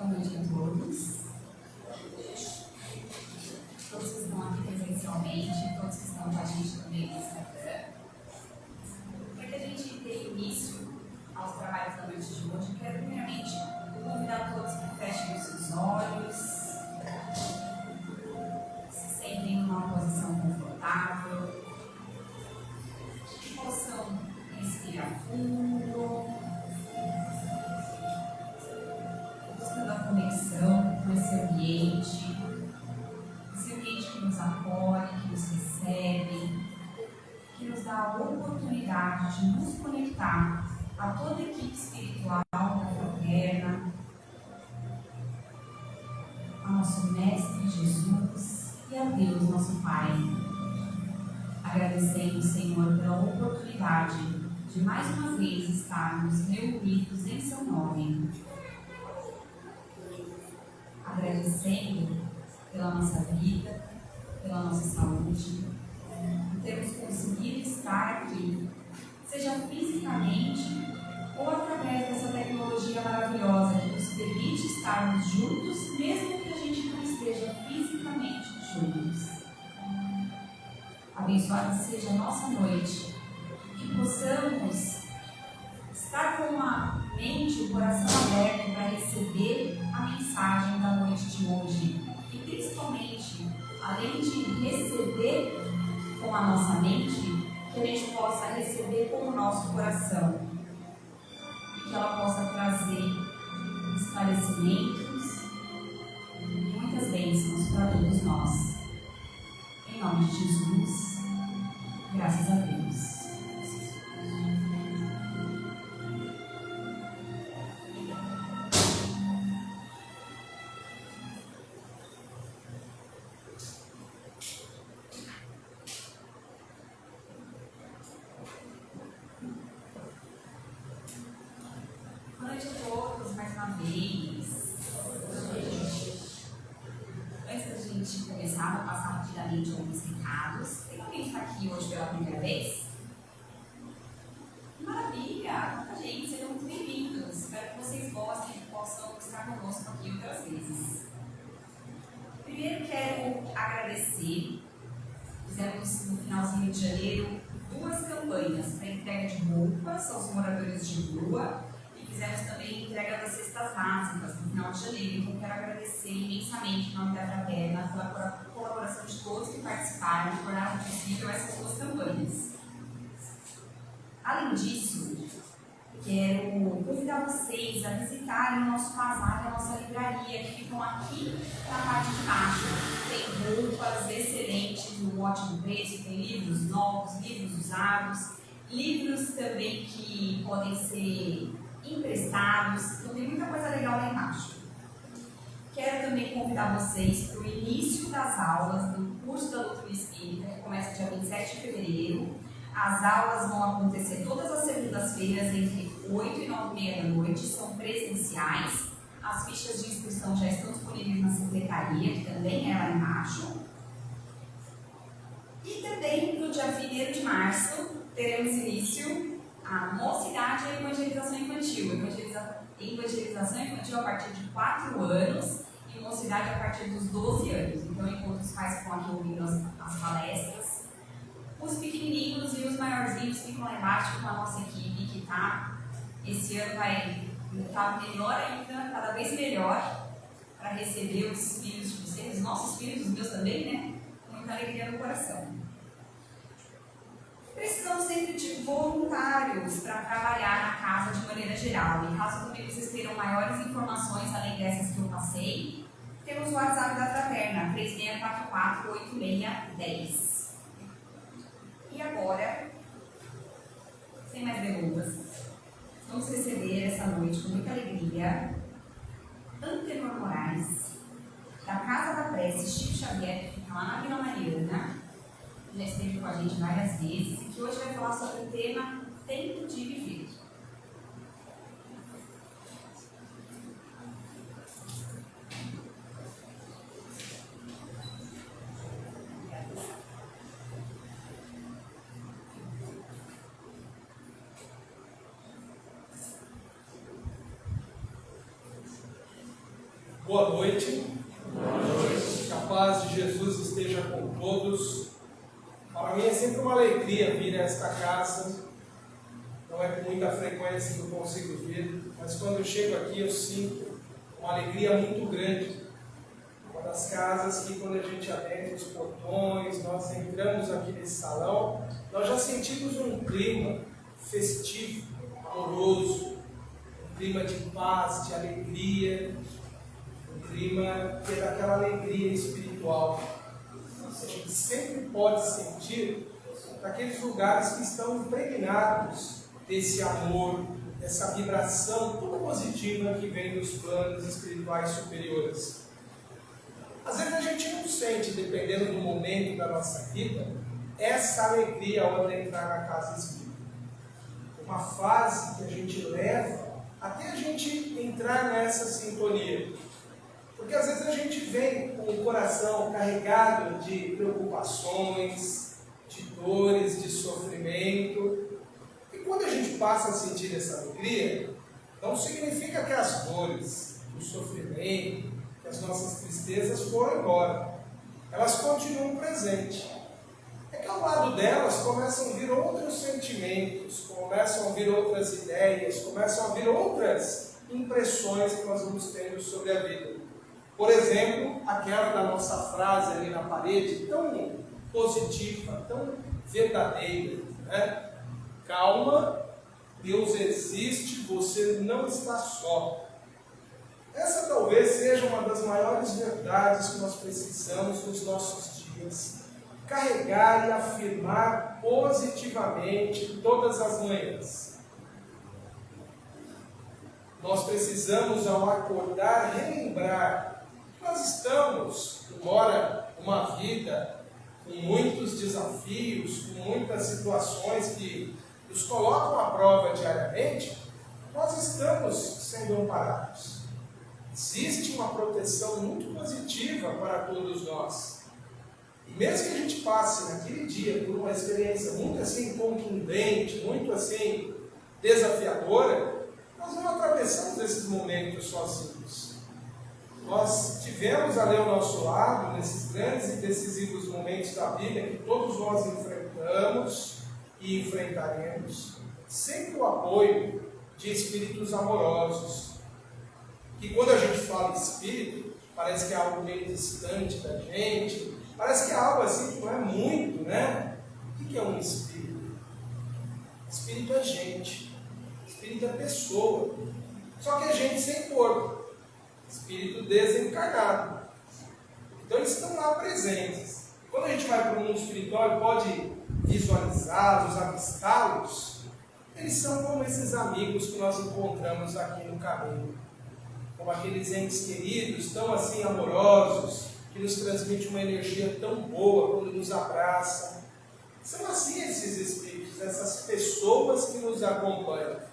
noite a todos. Todos que estão aqui presencialmente, todos que estão com a gente também no Instagram. Para que a gente dê início aos trabalhos da noite de hoje, quero primeiramente convidar todos que fechem os seus olhos, se sentem numa posição confortável, que possam respirar fundo, buscando a conexão com esse ambiente que nos acolhe, que nos recebe, que nos dá a oportunidade de nos conectar a toda a equipe espiritual da Fraterna, a nosso Mestre Jesus e a Deus, nosso Pai. Agradecendo, Senhor, pela oportunidade de mais uma vez estarmos reunidos em Seu nome. Agradecendo pela nossa vida, pela nossa saúde, por termos conseguido estar aqui, seja fisicamente ou através dessa tecnologia maravilhosa que nos permite estarmos juntos, mesmo que a gente não esteja fisicamente juntos. Abençoada seja a nossa noite, que possamos estar com a mente, o coração aberto para receber a mensagem da noite de hoje e principalmente, além de receber com a nossa mente, que a gente possa receber com o nosso coração e que ela possa trazer esclarecimentos e muitas bênçãos para todos nós. Em nome de Jesus, graças a Deus. Boa noite a todos, mais uma vez. Antes da gente começar, vou passar rapidamente alguns recados. Tem alguém que está aqui hoje pela primeira vez? Maravilha! Muita gente, sejam muito bem-vindos. Espero que vocês gostem e possam estar conosco aqui outras vezes. Primeiro quero agradecer. Fizemos no finalzinho de janeiro 2 campanhas para entrega de roupas aos moradores de rua. Fizemos também entrega das cestas básicas no final de janeiro, então quero agradecer imensamente em nome da Fraterna pela colaboração de todos que participaram e tornaram possível essas 2 campanhas. Além disso, quero convidar vocês a visitarem o nosso bazar e a nossa livraria, que ficam aqui na parte de baixo. Tem roupas excelentes, no ótimo preço, tem livros novos, livros usados, livros também que podem ser emprestados, então tem muita coisa legal lá embaixo. Quero também convidar vocês para o início das aulas do curso da doutrina espírita, que começa dia 27 de fevereiro. As aulas vão acontecer todas as segundas-feiras entre 8 e 9h30 da noite, são presenciais. As fichas de inscrição já estão disponíveis na secretaria, que também é lá embaixo. E também no dia 1º de março teremos início a mocidade e a evangelização infantil. Evangelização infantil a partir de 4 anos e mocidade a partir dos 12 anos. Então, enquanto os pais ficam aqui ouvindo as palestras, os pequenininhos e os maiorzinhos ficam lá embaixo com a nossa equipe, que esse ano vai estar melhor ainda, cada vez melhor, para receber os filhos de vocês, os nossos filhos, os meus também, né? Com muita alegria no coração. Precisamos sempre de voluntários para trabalhar na casa de maneira geral. E caso também vocês queiram maiores informações além dessas que eu passei, temos o WhatsApp da Fraterna, 3644-8610. E agora, sem mais delongas, vamos receber essa noite com muita alegria Antenor Moraes, da Casa da Prece Chico Xavier, que fica lá na Vila Mariana. Já esteve com a gente várias vezes e que hoje vai falar sobre o tema Tempo de Viver. Boa noite. Boa noite. Que a paz de Jesus esteja com todos. Para mim é sempre uma alegria vir a esta casa. Não é com muita frequência que eu consigo vir, mas quando eu chego aqui eu sinto uma alegria muito grande. Uma das casas que, quando a gente adentra os portões, nós entramos aqui nesse salão, nós já sentimos um clima festivo, amoroso, um clima de paz, de alegria, um clima que é daquela alegria espiritual. A gente sempre pode sentir naqueles lugares que estão impregnados desse amor, dessa vibração toda positiva que vem dos planos espirituais superiores. Às vezes a gente não sente, dependendo do momento da nossa vida, essa alegria ao entrar na casa espírita. Uma fase que a gente leva até a gente entrar nessa sintonia. Porque às vezes a gente vem com o coração carregado de preocupações, de dores, de sofrimento. E quando a gente passa a sentir essa alegria, não significa que as dores, o sofrimento, que as nossas tristezas foram embora. Elas continuam presentes. É que ao lado delas começam a vir outros sentimentos, começam a vir outras ideias, começam a vir outras impressões que nós vamos tendo sobre a vida. Por exemplo, aquela da nossa frase ali na parede, tão positiva, tão verdadeira, né? Calma, Deus existe, você não está só. Essa talvez seja uma das maiores verdades que nós precisamos nos nossos dias. Carregar e afirmar positivamente todas as manhãs. Nós precisamos, ao acordar, relembrar que nós estamos, embora uma vida com muitos desafios, com muitas situações que nos colocam à prova diariamente, nós estamos sendo amparados. Existe uma proteção muito positiva para todos nós. E mesmo que a gente passe naquele dia por uma experiência muito assim contundente, muito assim desafiadora, nós não atravessamos esses momentos sozinhos. Nós tivemos ali ao nosso lado, nesses grandes e decisivos momentos da vida que todos nós enfrentamos e enfrentaremos, sempre o apoio de espíritos amorosos. Que quando a gente fala em espírito, parece que é algo meio distante da gente, parece que é algo assim que não é muito, né? O que é um espírito? Espírito é gente, espírito é pessoa, só que é gente sem corpo, espírito desencarnado. Então eles estão lá presentes. Quando a gente vai para o mundo espiritual e pode visualizá-los, avistá-los, eles são como esses amigos que nós encontramos aqui no caminho. Como aqueles entes queridos, tão assim amorosos, que nos transmitem uma energia tão boa quando nos abraçam. São assim esses espíritos, essas pessoas que nos acompanham.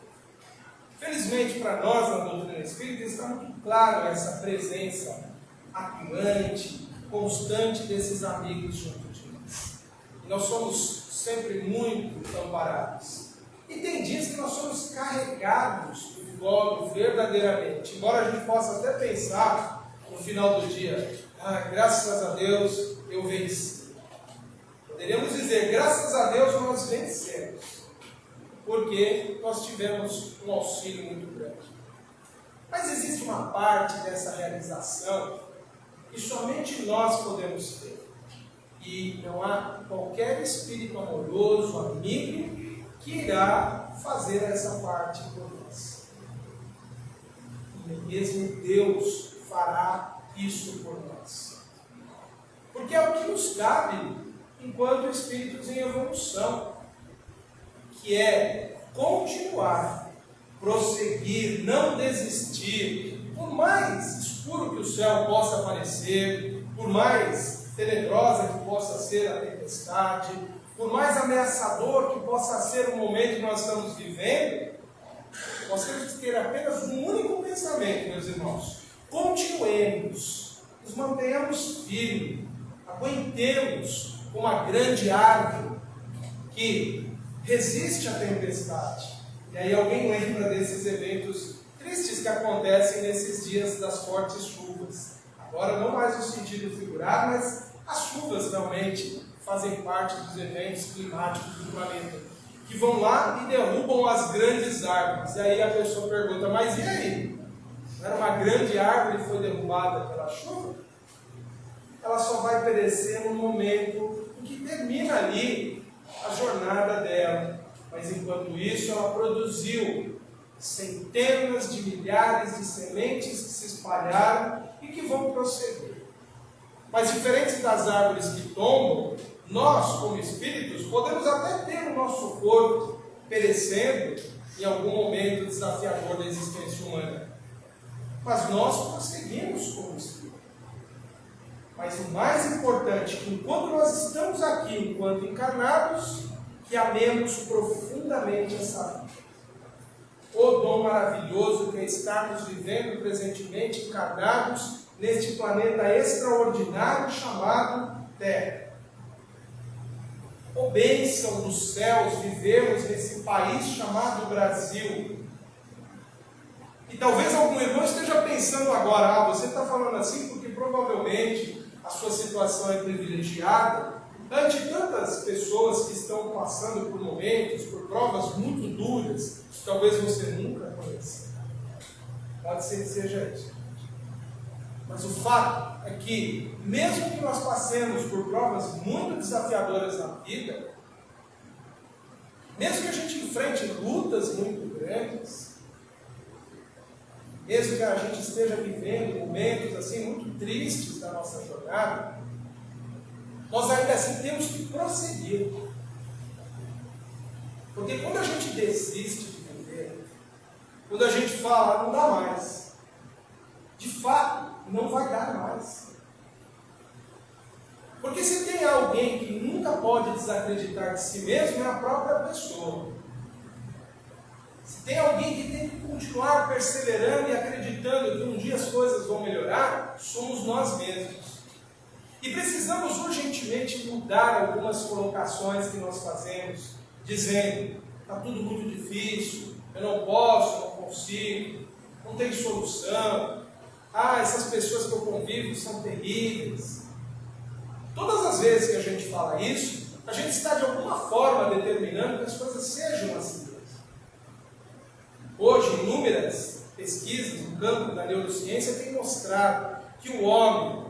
Felizmente para nós, na doutrina espírita, está muito claro essa presença atuante, constante desses amigos junto de nós. E nós somos sempre muito amparados. E tem dias que nós somos carregados do colo verdadeiramente. Embora a gente possa até pensar no final do dia, graças a Deus eu venci. Poderíamos dizer, graças a Deus nós vencemos. Porque nós tivemos um auxílio muito grande. Mas existe uma parte dessa realização que somente nós podemos ter. E não há qualquer espírito amoroso, amigo, que irá fazer essa parte por nós. E mesmo Deus fará isso por nós. Porque é o que nos cabe enquanto espíritos em evolução, que é continuar, prosseguir, não desistir, por mais escuro que o céu possa parecer, por mais tenebrosa que possa ser a tempestade, por mais ameaçador que possa ser o momento que nós estamos vivendo, nós temos que ter apenas um único pensamento, meus irmãos. Continuemos, nos mantenhamos firmes, aguentemos uma grande árvore que resiste à tempestade. E aí alguém lembra desses eventos tristes que acontecem nesses dias das fortes chuvas. Agora não mais no sentido figurado, mas as chuvas realmente fazem parte dos eventos climáticos do planeta, que vão lá e derrubam as grandes árvores. E aí a pessoa pergunta, mas e aí? Não era uma grande árvore que foi derrubada pela chuva? Ela só vai perecer no momento em que termina ali a jornada dela. Mas enquanto isso, ela produziu centenas de milhares de sementes que se espalharam e que vão prosseguir. Mas diferente das árvores que tombam, nós, como espíritos, podemos até ter o nosso corpo perecendo em algum momento desafiador da existência humana. Mas nós prosseguimos como espíritos. Mas o mais importante, que enquanto nós estamos aqui, enquanto encarnados, que amemos profundamente essa vida. O dom maravilhoso que é estarmos vivendo presentemente encarnados neste planeta extraordinário chamado Terra. O bênção dos céus vivermos nesse país chamado Brasil. E talvez algum irmão esteja pensando agora, você está falando assim porque provavelmente a sua situação é privilegiada, ante tantas pessoas que estão passando por momentos, por provas muito duras, que talvez você nunca conheça. Pode ser que seja isso. Mas o fato é que, mesmo que nós passemos por provas muito desafiadoras na vida, mesmo que a gente enfrente lutas muito grandes, mesmo que a gente esteja vivendo momentos assim muito tristes da nossa jornada, nós ainda assim temos que prosseguir. Porque quando a gente desiste de viver, quando a gente fala, não dá mais, de fato, não vai dar mais. Porque se tem alguém que nunca pode desacreditar de si mesmo, é a própria pessoa. Se tem alguém que tem que continuar perseverando e acreditando que um dia as coisas vão melhorar, somos nós mesmos. E precisamos urgentemente mudar algumas colocações que nós fazemos, dizendo, está tudo muito difícil, eu não posso, não consigo, não tem solução, essas pessoas que eu convivo são terríveis. Todas as vezes que a gente fala isso, a gente está de alguma forma determinando que as coisas sejam assim. Hoje, inúmeras pesquisas no campo da neurociência têm mostrado que o homem,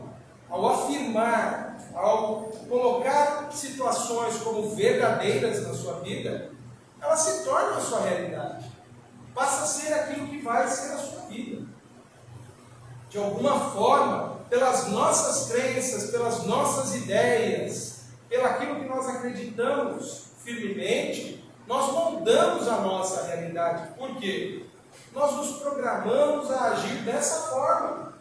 ao afirmar, ao colocar situações como verdadeiras na sua vida, elas se tornam a sua realidade. Passa a ser aquilo que vai ser a sua vida. De alguma forma, pelas nossas crenças, pelas nossas ideias, pelaquilo que nós acreditamos firmemente, nós moldamos a nossa realidade. Por quê? Nós nos programamos a agir dessa forma.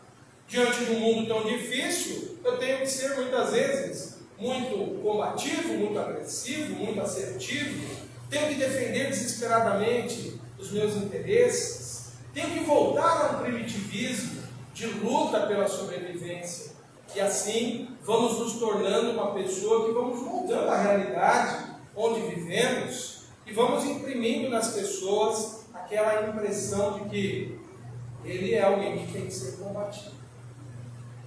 Diante de um mundo tão difícil, eu tenho que ser muitas vezes muito combativo, muito agressivo, muito assertivo. Tenho que defender desesperadamente os meus interesses. Tenho que voltar a um primitivismo de luta pela sobrevivência. E assim, vamos nos tornando uma pessoa que vamos moldando a realidade onde vivemos e vamos imprimindo nas pessoas aquela impressão de que ele é alguém que tem que ser combatido.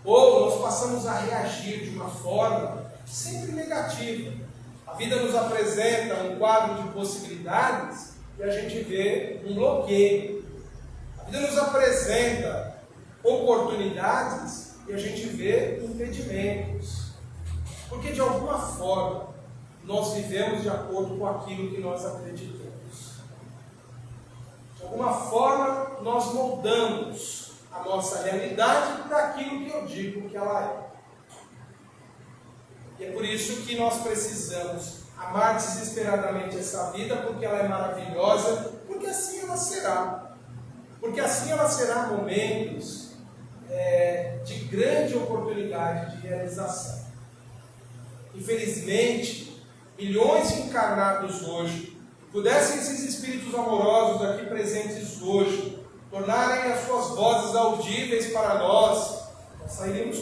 Ou nós passamos a reagir de uma forma sempre negativa. A vida nos apresenta um quadro de possibilidades e a gente vê um bloqueio. A vida nos apresenta oportunidades e a gente vê impedimentos. Porque de alguma forma nós vivemos de acordo com aquilo que nós acreditamos. De alguma forma nós moldamos a nossa realidade para aquilo que eu digo que ela é. E é por isso que nós precisamos amar desesperadamente essa vida, porque ela é maravilhosa, porque assim ela será. Porque assim ela será momentos de grande oportunidade de realização. Infelizmente, milhões de encarnados hoje, pudessem esses espíritos amorosos aqui presentes hoje, tornarem as suas vozes audíveis para nós sairíamos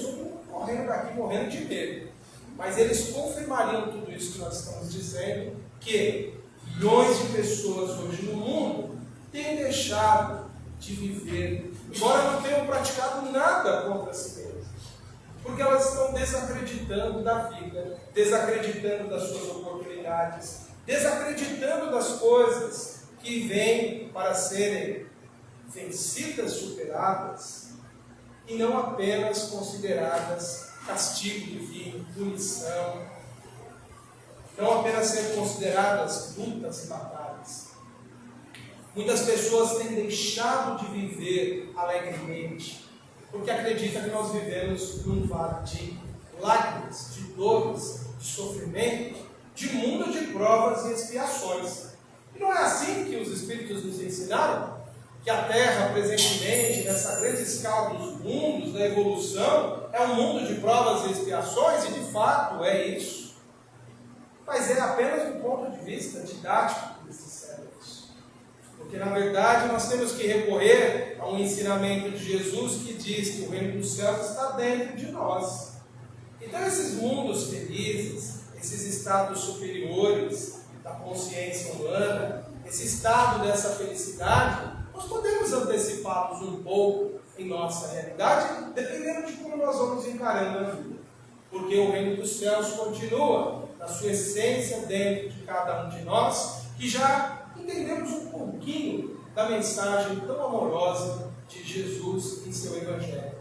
correndo daqui, morrendo de medo. Mas eles confirmariam tudo isso que nós estamos dizendo, que milhões de pessoas hoje no mundo têm deixado de viver, embora não tenham praticado nada contra si mesmas, porque elas estão desacreditando da vida, desacreditando das suas oportunidades, desacreditando das coisas que vêm para serem vencidas, superadas, e não apenas consideradas castigo divino, punição, não apenas ser consideradas lutas e batalhas. Muitas pessoas têm deixado de viver alegremente, porque acreditam que nós vivemos num vale de lágrimas, de dores, de sofrimento, de mundo de provas e expiações. E não é assim que os Espíritos nos ensinaram? Que a Terra, presentemente, nessa grande escala dos mundos, da evolução, é um mundo de provas e expiações, e de fato é isso. Mas é apenas do ponto de vista didático que se serve isso. Porque, na verdade, nós temos que recorrer a um ensinamento de Jesus que diz que o reino dos céus está dentro de nós. Então, esses mundos felizes, esses estados superiores da consciência humana, esse estado dessa felicidade, nós podemos antecipá-los um pouco em nossa realidade, dependendo de como nós vamos encarando a vida. Porque o reino dos céus continua, na sua essência, dentro de cada um de nós, que já entendemos um pouquinho da mensagem tão amorosa de Jesus em seu Evangelho.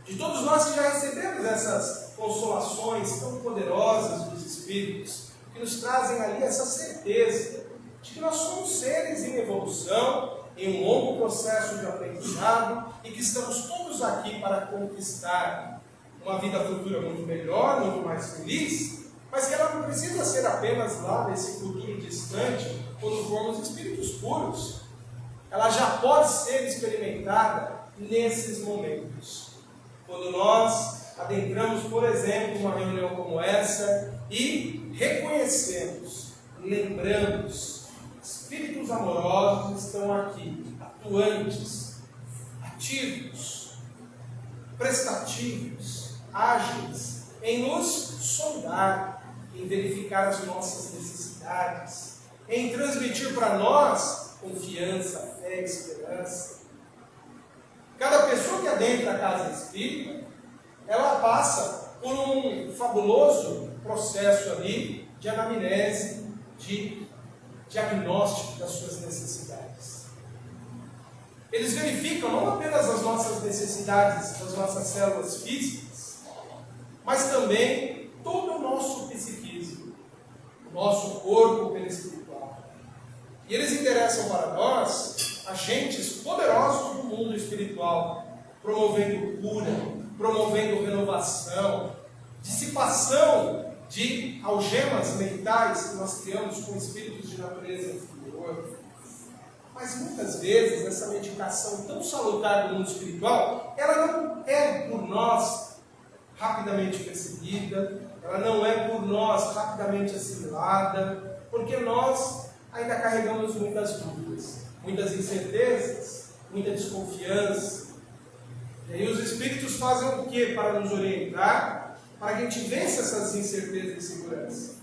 De todos nós que já recebemos essas consolações tão poderosas dos Espíritos, que nos trazem ali essa certeza de que nós somos seres em evolução, em um longo processo de aprendizado, e que estamos todos aqui para conquistar uma vida futura muito melhor, muito mais feliz, mas que ela não precisa ser apenas lá nesse futuro distante, quando formos espíritos puros. Ela já pode ser experimentada nesses momentos. Quando nós adentramos, por exemplo, uma reunião como essa e reconhecemos, lembramos, espíritos amorosos estão aqui, atuantes, ativos, prestativos, ágeis, em nos sondar, em verificar as nossas necessidades, em transmitir para nós confiança, fé, esperança. Cada pessoa que adentra a casa espírita, ela passa por um fabuloso processo ali de anamnese, de diagnóstico das suas necessidades. Eles verificam não apenas as nossas necessidades, das nossas células físicas, mas também todo o nosso psiquismo, o nosso corpo perispiritual. E eles interessam para nós agentes poderosos do mundo espiritual, promovendo cura, promovendo renovação, dissipação de algemas mentais que nós criamos com espíritos de natureza inferior. Mas muitas vezes essa medicação tão salutar do mundo espiritual, ela não é por nós rapidamente percebida, ela não é por nós rapidamente assimilada, porque nós ainda carregamos muitas dúvidas, muitas incertezas, muita desconfiança. E aí os espíritos fazem o que para nos orientar, para que a gente vença essas incertezas e inseguranças?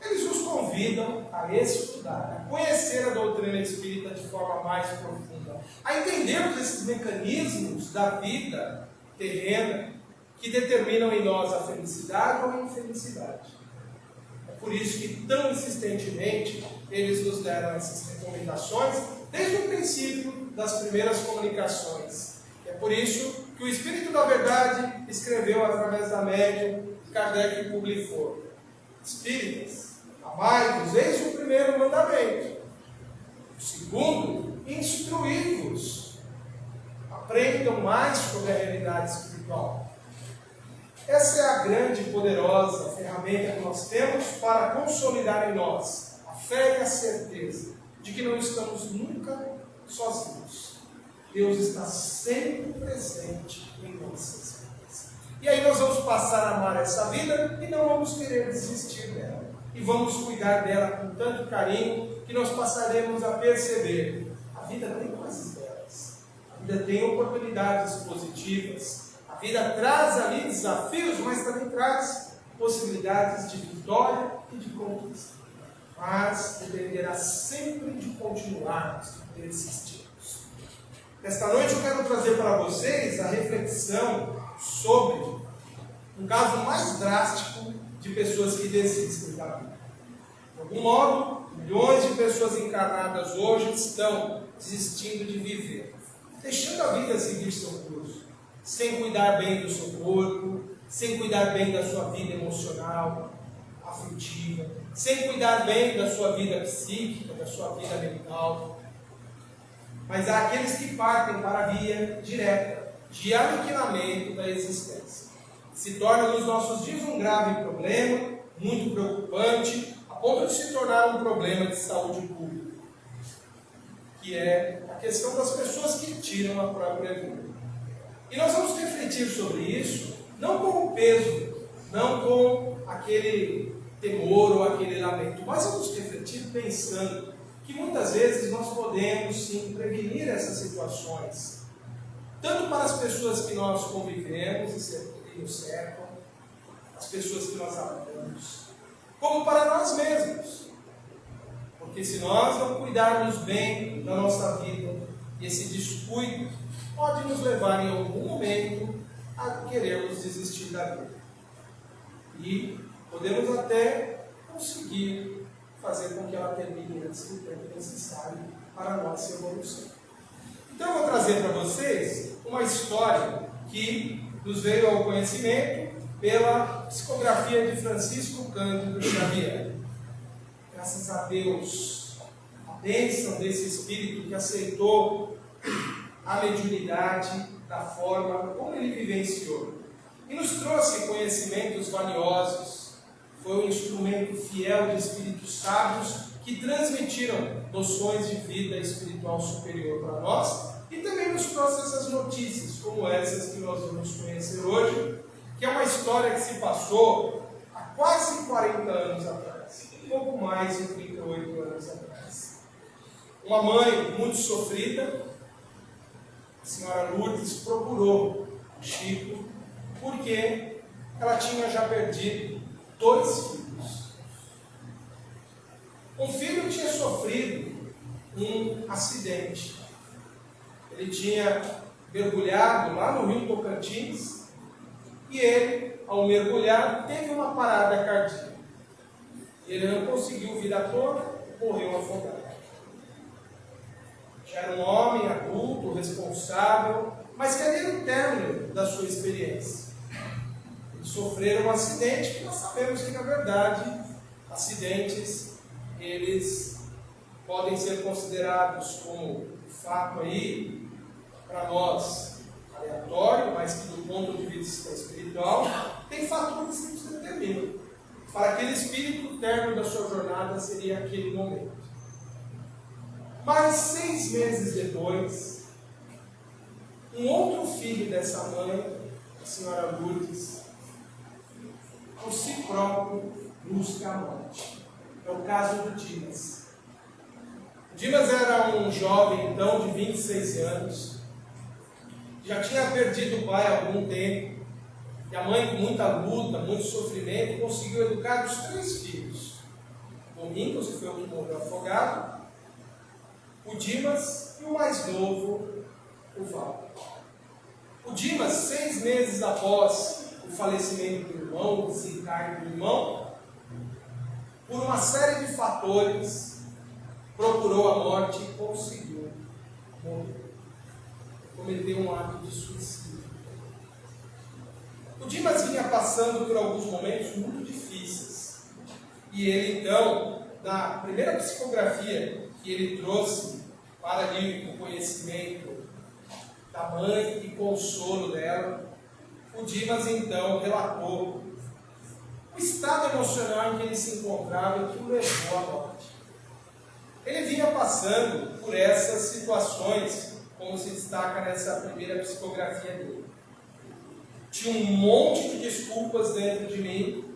Eles nos convidam a estudar, a conhecer a doutrina espírita de forma mais profunda, a entendermos esses mecanismos da vida terrena que determinam em nós a felicidade ou a infelicidade. É por isso que tão insistentemente eles nos deram essas recomendações desde o princípio das primeiras comunicações. É por isso que o Espírito da Verdade escreveu através da médium que Kardec publicou: Espíritas, amai-vos, eis o primeiro mandamento. O segundo, instruí-vos. Aprendam mais sobre a realidade espiritual. Essa é a grande e poderosa ferramenta que nós temos para consolidar em nós a fé e a certeza de que não estamos nunca sozinhos. Deus está sempre presente em nossas vidas. E aí nós vamos passar a amar essa vida e não vamos querer desistir dela. E vamos cuidar dela com tanto carinho que nós passaremos a perceber: a vida tem coisas belas, a vida tem oportunidades positivas, a vida traz ali desafios, mas também traz possibilidades de vitória e de conquista. Mas dependerá sempre de continuarmos, de persistirmos. Esta noite eu quero trazer para vocês a reflexão sobre um caso mais drástico de pessoas que desistem da vida. De algum modo, milhões de pessoas encarnadas hoje estão desistindo de viver, deixando a vida seguir seu curso, sem cuidar bem do seu corpo, sem cuidar bem da sua vida emocional, afetiva, sem cuidar bem da sua vida psíquica, da sua vida mental. Mas há aqueles que partem para a via direta de aniquilamento da existência. Se torna nos nossos dias um grave problema, muito preocupante, a ponto de se tornar um problema de saúde pública, que é a questão das pessoas que tiram a própria vida. E nós vamos refletir sobre isso, não com o peso, não com aquele temor ou aquele lamento, mas vamos refletir pensando que muitas vezes nós podemos sim prevenir essas situações, tanto para as pessoas que nós convivemos e nos cercam, as pessoas que nós amamos, como para nós mesmos. Porque se nós não cuidarmos bem da nossa vida, esse descuido pode nos levar em algum momento a querermos desistir da vida. E podemos até conseguir fazer com que ela termine antes do tempo necessário para a nossa evolução. Então eu vou trazer para vocês uma história que nos veio ao conhecimento pela psicografia de Francisco Cândido Xavier. Graças a Deus, a bênção desse espírito que aceitou a mediunidade da forma como ele vivenciou e nos trouxe conhecimentos valiosos. Foi um instrumento fiel de espíritos sábios que transmitiram noções de vida espiritual superior para nós e também nos trouxe essas notícias como essas que nós vamos conhecer hoje, que é uma história que se passou há quase 40 anos atrás, um pouco mais de 38 anos atrás. Uma mãe muito sofrida, a senhora Lourdes, procurou o Chico porque ela tinha já perdido 2 filhos. Um filho tinha sofrido um acidente. Ele tinha mergulhado lá no rio Tocantins e ele, ao mergulhar, teve uma parada cardíaca. Ele não conseguiu vir à tona, morreu afogado. Já era um homem adulto, responsável, mas que era o término da sua experiência. Eles sofreram um acidente que nós sabemos que, na verdade, acidentes, eles podem ser considerados como fato aí, para nós, aleatório, mas que do ponto de vista espiritual, tem fatores que nos determinam. Para aquele espírito, o término da sua jornada seria aquele momento. Mas 6 meses depois, um outro filho dessa mãe, a senhora Lourdes, por si próprio busca a morte. É o caso do Dimas. O Dimas era um jovem, então, de 26 anos, já tinha perdido o pai há algum tempo, e a mãe, com muita luta, muito sofrimento, conseguiu educar os 3 filhos. Domingos, que foi o que morreu afogado, o Dimas e o mais novo, o Val. O Dimas, 6 meses após o falecimento do irmão, o desencarne do irmão, por uma série de fatores, procurou a morte e conseguiu morrer. Cometeu um ato de suicídio. O Dimas vinha passando por alguns momentos muito difíceis. E ele, então, na primeira psicografia que ele trouxe para ali o conhecimento da mãe e consolo dela, o Dimas, então, relatou o estado emocional em que ele se encontrava e que o levou à morte. Ele vinha passando por essas situações, como se destaca nessa primeira psicografia dele. Tinha um monte de desculpas dentro de mim,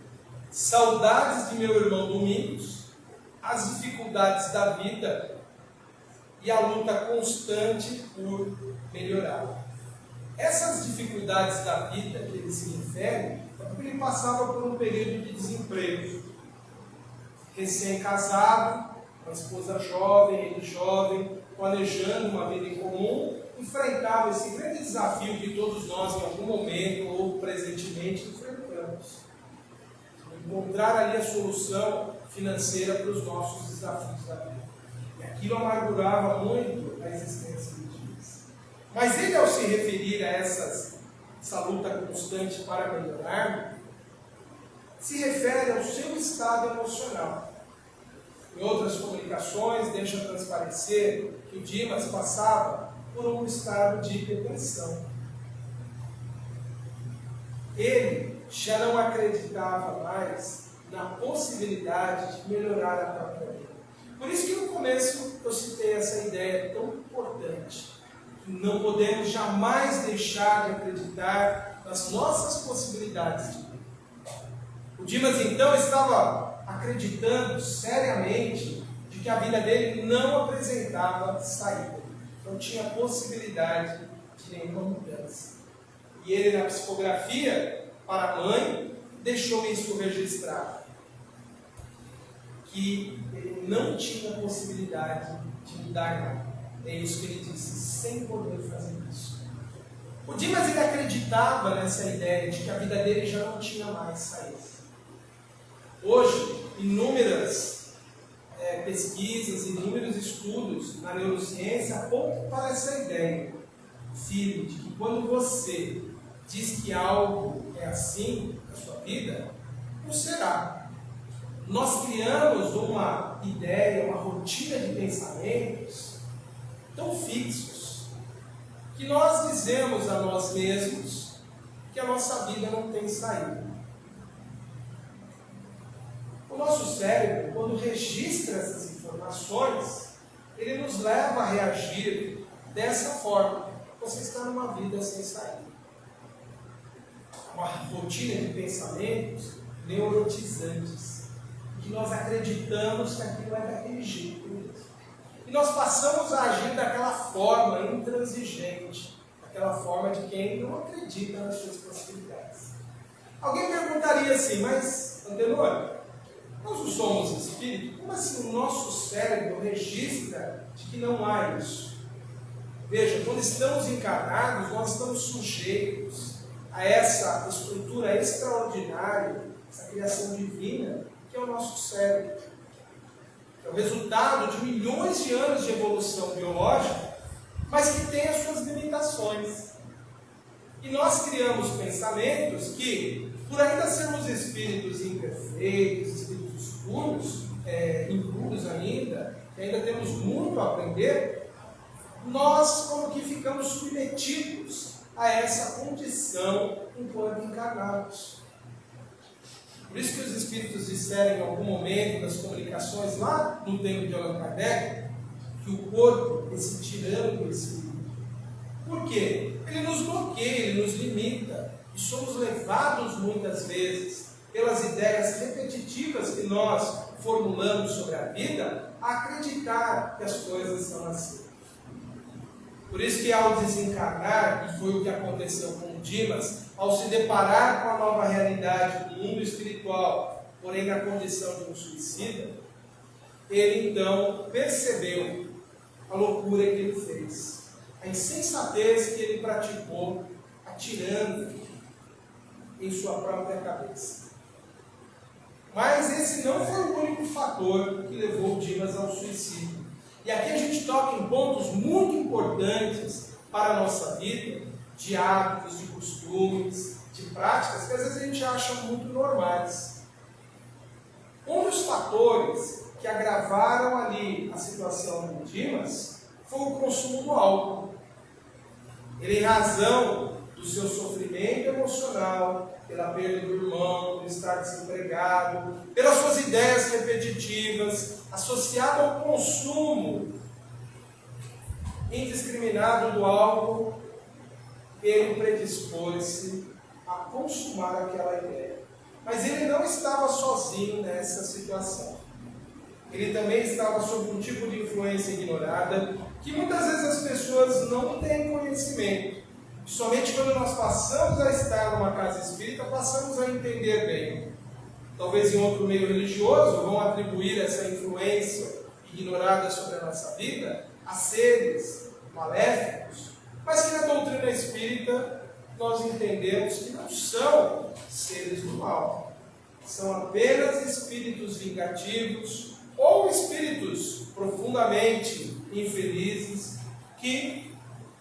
saudades de meu irmão Domingos, as dificuldades da vida e a luta constante por melhorar. Essas dificuldades da vida que ele se refere, é porque ele passava por um período de desemprego. Recém-casado, uma esposa jovem, ele jovem, planejando uma vida em comum, enfrentavam esse grande desafio que todos nós, em algum momento ou presentemente, enfrentamos. Encontrar ali a solução financeira para os nossos desafios da vida. E aquilo amargurava muito a existência de Dimas. Mas ele, ao se referir a essa luta constante para melhorar, se refere ao seu estado emocional. Em outras comunicações, deixa transparecer que o Dimas passava por um estado de depressão. Ele já não acreditava mais na possibilidade de melhorar a própria vida. Por isso que no começo eu citei essa ideia tão importante, que não podemos jamais deixar de acreditar nas nossas possibilidades de vida. O Dimas então estava acreditando seriamente de que a vida dele não apresentava saída, não tinha possibilidade de nenhuma mudança. E ele, na psicografia para a mãe, deixou isso registrado, que ele não tinha possibilidade de mudar nada. É isso que ele disse, sem poder fazer isso. O Dimas, ele acreditava nessa ideia de que a vida dele já não tinha mais saída. Hoje, inúmeras pesquisas, inúmeros estudos na neurociência apontam para essa ideia firme de que quando você diz que algo é assim na sua vida, não será. Nós criamos uma ideia, uma rotina de pensamentos tão fixos que nós dizemos a nós mesmos que a nossa vida não tem saída. O nosso cérebro, quando registra essas informações, ele nos leva a reagir dessa forma. Você está numa vida sem saída. Uma rotina de pensamentos neurotizantes, que nós acreditamos que aquilo é daquele jeito mesmo. E nós passamos a agir daquela forma intransigente, daquela forma de quem não acredita nas suas possibilidades. Alguém perguntaria assim, mas, Antenor, nós não somos espírito? Como assim o nosso cérebro registra de que não há isso? Veja, quando estamos encarnados, nós estamos sujeitos a essa estrutura extraordinária, essa criação divina, que é o nosso cérebro. É o resultado de milhões de anos de evolução biológica, mas que tem as suas limitações. E nós criamos pensamentos que, por ainda sermos espíritos imperfeitos, espíritos puros, impuros ainda, que ainda temos muito a aprender, nós como que ficamos submetidos a essa condição enquanto encarnados. Por isso que os espíritos disseram em algum momento das comunicações lá no tempo de Allan Kardec, que o corpo, esse tirano do espírito. Por quê? Ele nos bloqueia, ele nos limita. E somos levados muitas vezes pelas ideias repetitivas que nós formulamos sobre a vida a acreditar que as coisas são assim. Por isso que ao desencarnar, e foi o que aconteceu com o Dimas, ao se deparar com a nova realidade do mundo espiritual, porém na condição de um suicida, ele então percebeu a loucura que ele fez, a insensatez que ele praticou, atirando em sua própria cabeça. Mas esse não foi o único fator que levou o Dimas ao suicídio. E aqui a gente toca em pontos muito importantes para a nossa vida, de hábitos, de costumes, de práticas, que às vezes a gente acha muito normais. Um dos fatores que agravaram ali a situação do Dimas foi o consumo do álcool. Ele, em razão do seu sofrimento emocional, pela perda do irmão, por estar desempregado, pelas suas ideias repetitivas, associado ao consumo indiscriminado do álcool, ele predispôs-se a consumar aquela ideia. Mas ele não estava sozinho nessa situação. Ele também estava sob um tipo de influência ignorada, que muitas vezes as pessoas não têm conhecimento. Somente quando nós passamos a estar numa casa espírita, passamos a entender bem. Talvez em outro meio religioso vão atribuir essa influência ignorada sobre a nossa vida a seres maléficos mas que na doutrina espírita nós entendemos que não são seres do mal. São apenas espíritos vingativos ou espíritos profundamente infelizes que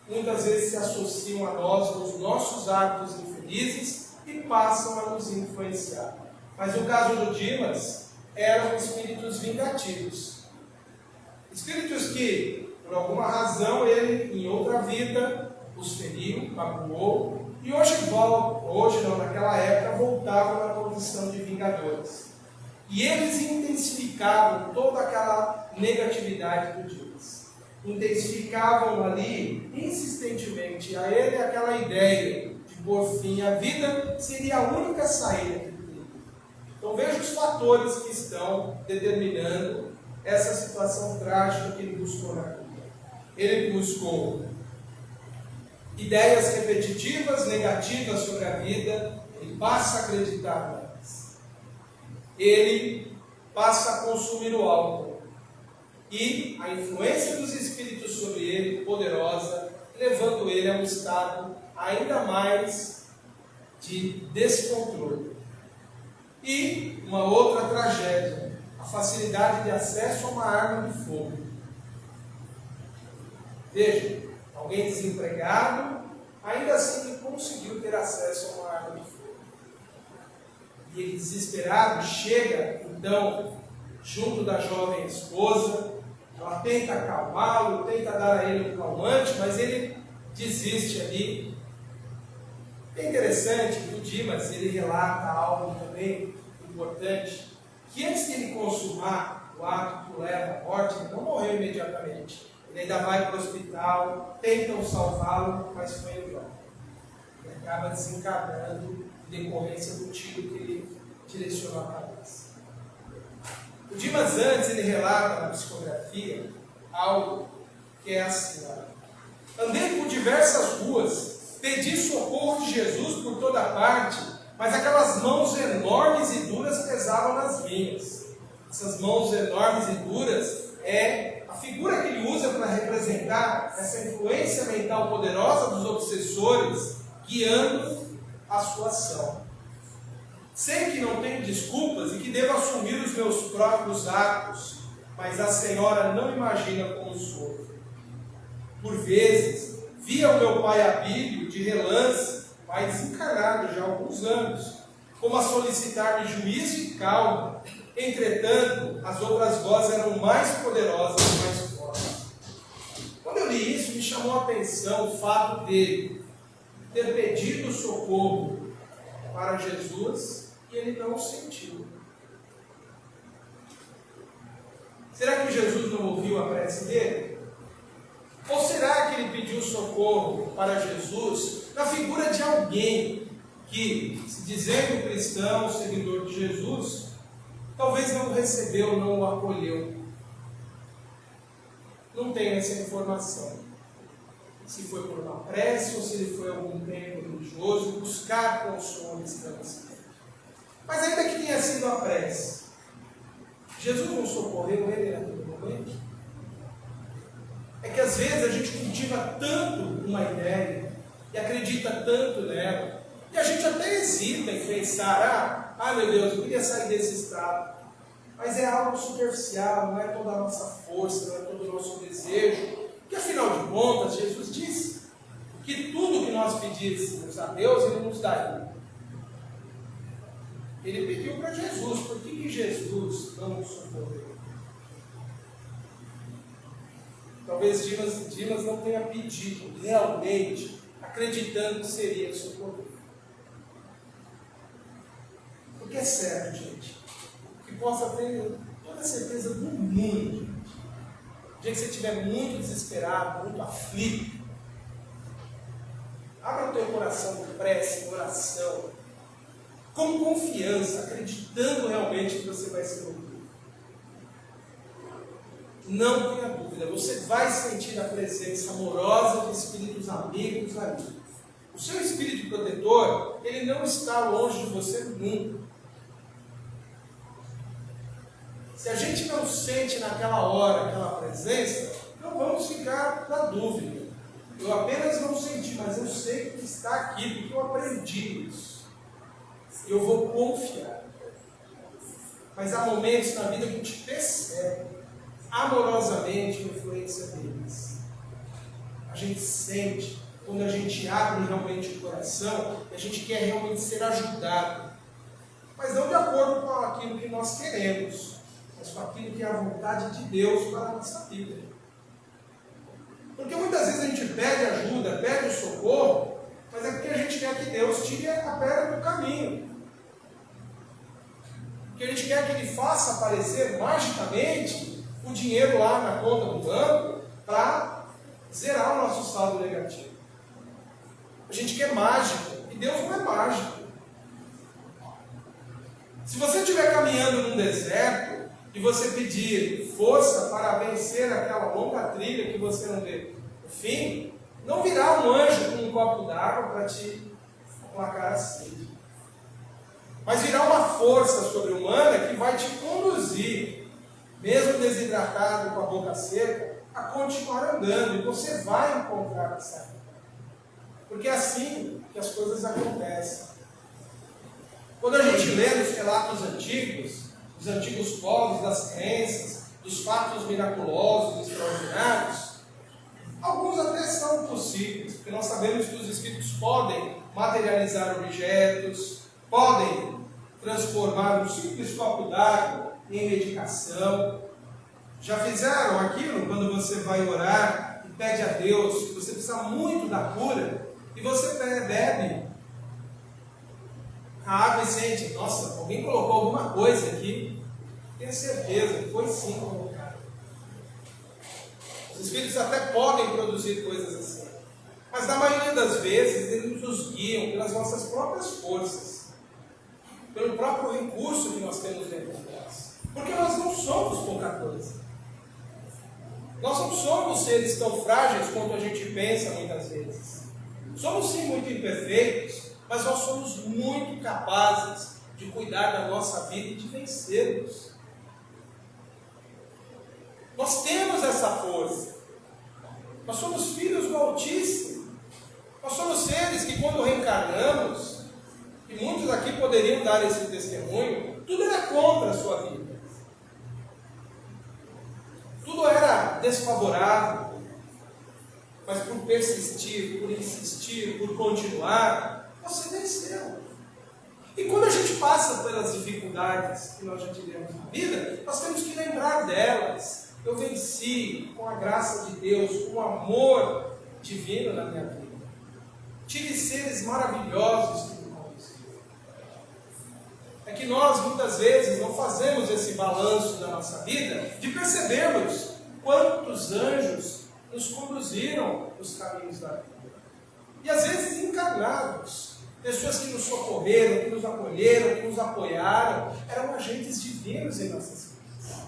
muitas vezes se associam a nós nos nossos atos infelizes e passam a nos influenciar. Mas no caso do Dimas, eram espíritos vingativos. Espíritos que, por alguma razão, ele, em outra vida, os feriu, magoou, e naquela época, voltavam na condição de vingadores. E eles intensificavam toda aquela negatividade do Dimas. Intensificavam ali, insistentemente, a ele aquela ideia de pôr fim à vida seria a única saída que ele teria. Então veja os fatores que estão determinando essa situação trágica que ele buscou na vida. Ele buscou ideias repetitivas, negativas sobre a vida, ele passa a acreditar nelas. Ele passa a consumir o álcool. E a influência dos espíritos sobre ele, poderosa, levando ele a um estado ainda mais de descontrole. E uma outra tragédia, a facilidade de acesso a uma arma de fogo. Veja, alguém desempregado, ainda assim ele conseguiu ter acesso a uma arma de fogo. E ele, desesperado, chega, então, junto da jovem esposa, ela tenta acalmá-lo, tenta dar a ele um calmante, mas ele desiste ali. É interessante que o Dimas, ele relata algo também importante, que antes de ele consumar o ato que o leva à morte, ele não morreu imediatamente. Ele ainda vai para o hospital, tentam salvá-lo, mas foi em vão. Ele acaba desencarnando em decorrência do tiro que ele direcionou à cabeça. O Dimas antes, ele relata na psicografia algo que é assim: andei por diversas ruas, pedi socorro de Jesus por toda parte, mas aquelas mãos enormes e duras pesavam nas minhas. Essas mãos enormes e duras é a figura que ele usa para representar essa influência mental poderosa dos obsessores guiando a sua ação. Sei que não tenho desculpas e que devo assumir os meus próprios atos, mas a senhora não imagina como sofro. Por vezes, via o meu pai Abílio de relance, pai desencarnado já há alguns anos, como a solicitar-me juízo e calma. Entretanto, as outras vozes eram mais poderosas e mais fortes. Quando eu li isso, me chamou a atenção o fato dele ter pedido socorro para Jesus e ele não o sentiu. Será que Jesus não ouviu a prece dele? Ou será que ele pediu socorro para Jesus na figura de alguém que, se dizendo cristão, seguidor de Jesus, talvez não o recebeu, não o acolheu? Não tenho essa informação. Se foi por uma prece ou se ele foi a algum templo religioso buscar consolo descanso. Mas ainda que tenha sido a prece, Jesus não socorreu ele naquele momento? É que às vezes a gente cultiva tanto uma ideia e acredita tanto nela, e a gente até hesita em pensar, meu Deus, eu queria sair desse estado. Mas é algo superficial, não é toda a nossa força, não é todo o nosso desejo. Porque afinal de contas, Jesus disse que tudo que nós pedíssemos a Deus, Ele nos daria. Ele pediu para Jesus, por que Jesus não nos socorreu? Talvez Dimas não tenha pedido realmente, acreditando que seria socorrido. Porque é certo, gente, que possa ter toda a certeza do mundo, gente. O dia que você estiver muito desesperado, muito aflito, abra o teu coração de prece, de oração, com confiança, acreditando realmente que você vai ser ouvido. Não tenha dúvida, você vai sentir a presença amorosa de espíritos amigos ali. O seu espírito protetor, ele não está longe de você nunca. Se a gente não sente naquela hora aquela presença, não vamos ficar na dúvida. Eu apenas não senti, mas eu sei que está aqui, porque eu aprendi isso. E eu vou confiar. Mas há momentos na vida que a gente percebe amorosamente a influência deles. A gente sente, quando a gente abre realmente o coração, a gente quer realmente ser ajudado. Mas não de acordo com aquilo que nós queremos, mas com aquilo que é a vontade de Deus para a nossa vida. Porque muitas vezes a gente pede ajuda, pede o socorro, mas é porque a gente quer que Deus tire a pedra do caminho. Porque a gente quer que Ele faça aparecer magicamente o dinheiro lá na conta do banco para zerar o nosso saldo negativo. A gente quer mágica, e Deus não é mágico. Se você estiver caminhando num deserto e você pedir força para vencer aquela longa trilha que você não vê o fim, não virá um anjo com um copo d'água para te aplacar a sede. Mas virá uma força sobre-humana que vai te conduzir, mesmo desidratado com a boca seca, a continuar andando, e você vai encontrar a saída. Porque é assim que as coisas acontecem. Quando a gente lê nos relatos antigos, os antigos povos das crenças, dos fatos miraculosos, extraordinários, alguns até são possíveis, porque nós sabemos que os espíritos podem materializar objetos, podem transformar um simples copo d'água em medicação. Já fizeram aquilo quando você vai orar e pede a Deus que você precisa muito da cura, e você bebe a água e sente, nossa, alguém colocou alguma coisa aqui? Tenho certeza, foi sim colocado. Os espíritos até podem produzir coisas assim, mas na maioria das vezes eles nos guiam pelas nossas próprias forças, pelo próprio recurso que nós temos dentro de nós, porque nós não somos pouca coisa. Nós não somos seres tão frágeis quanto a gente pensa muitas vezes. Somos sim muito imperfeitos, mas nós somos muito capazes de cuidar da nossa vida e de vencermos. Nós temos essa força. Nós somos filhos do Altíssimo. Nós somos seres que, quando reencarnamos, e muitos aqui poderiam dar esse testemunho, tudo era contra a sua vida. Tudo era desfavorável. Mas por persistir, por insistir, por continuar, você venceu. E quando a gente passa pelas dificuldades que nós já tivemos na vida, nós temos que lembrar delas. Eu venci com a graça de Deus, com o amor divino na minha vida. Tive seres maravilhosos que me conduziram. É que nós muitas vezes não fazemos esse balanço da nossa vida de percebermos quantos anjos nos conduziram nos caminhos da vida. E às vezes encarnados, pessoas que nos socorreram, que nos acolheram, que nos apoiaram, eram agentes divinos em nossas vidas.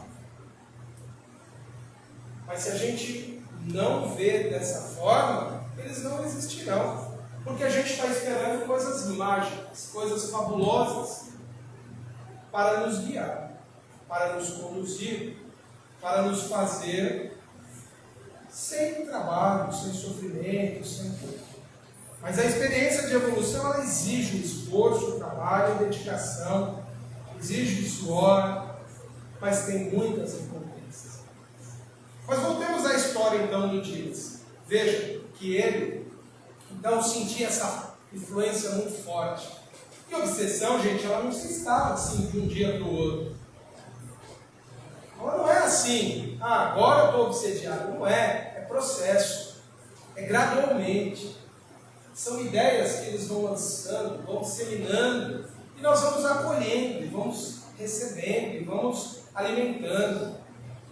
Mas se a gente não vê dessa forma, eles não existirão. Porque a gente está esperando coisas mágicas, coisas fabulosas, para nos guiar, para nos conduzir, para nos fazer sem trabalho, sem sofrimento, sem tudo. Mas a experiência de evolução, ela exige o esforço, o trabalho, a dedicação, exige o suor, mas tem muitas recompensas. Mas voltemos à história então do Dias. Veja que ele, então, sentia essa influência muito forte. E a obsessão, gente, ela não se instala assim de um dia para o outro. Ela não é assim, agora eu estou obsediado. Não é, é processo, é gradualmente. São ideias que eles vão lançando, vão disseminando, e nós vamos acolhendo, e vamos recebendo, e vamos alimentando.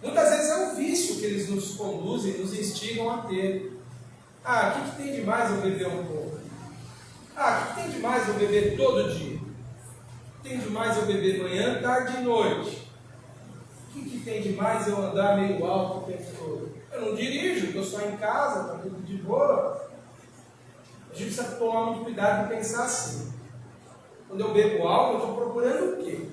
Muitas vezes é um vício que eles nos conduzem, nos instigam a ter. O que tem de mais eu beber um pouco? O que tem de mais eu beber todo dia? O que tem de mais eu beber manhã, tarde e noite? O que tem de mais eu andar meio alto o tempo todo? Eu não dirijo, estou só em casa, está tudo de boa. A gente precisa tomar muito cuidado e pensar assim. Quando eu bebo álcool, eu estou procurando o quê?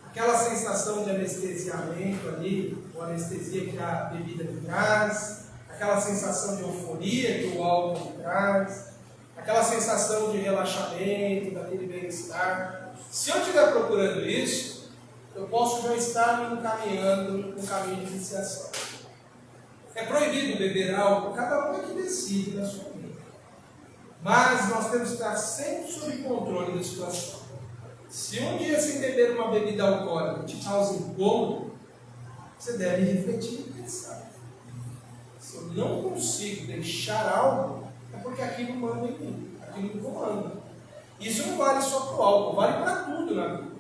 Aquela sensação de anestesiamento ali, ou anestesia que a bebida me traz, aquela sensação de euforia que o álcool traz, aquela sensação de relaxamento, daquele bem-estar. Se eu estiver procurando isso, eu posso já estar me encaminhando no caminho de iniciação. É proibido beber álcool, cada um é que decide na sua vida. Mas nós temos que estar sempre sob controle da situação. Se um dia sem beber uma bebida alcoólica te causa incômodo, você deve refletir e pensar. Se eu não consigo deixar algo, é porque aquilo manda em mim, aquilo me comanda. Isso não vale só para o álcool, vale para tudo na vida.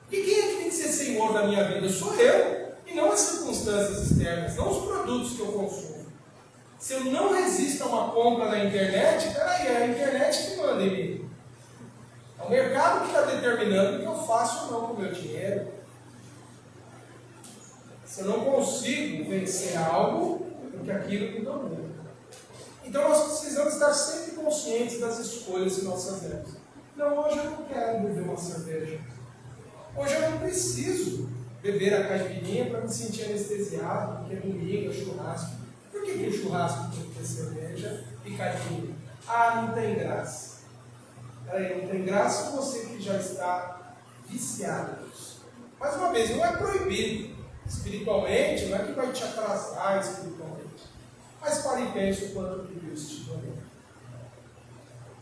Porque quem é que tem que ser senhor da minha vida? Sou eu, e não as circunstâncias externas, não os produtos que eu consumo. Se eu não resisto a uma compra na internet, peraí, é a internet que manda em mim. É o mercado que está determinando o que eu faço ou não com o meu dinheiro. Se eu não consigo vencer algo, é porque aquilo me domina. Então nós precisamos estar sempre conscientes das escolhas que nós fazemos. Não, hoje eu não quero beber uma cerveja. Hoje eu não preciso beber a caipirinha para me sentir anestesiado, porque é domingo, é churrasco. Por que o churrasco tem que ter cerveja e caipirinha? Ah, não tem graça. Peraí, não tem graça você que já está viciado nisso. Mais uma vez, não é proibido. Espiritualmente, não é que vai te atrasar espiritualmente. Mas pare e pense o quanto que Deus te deu.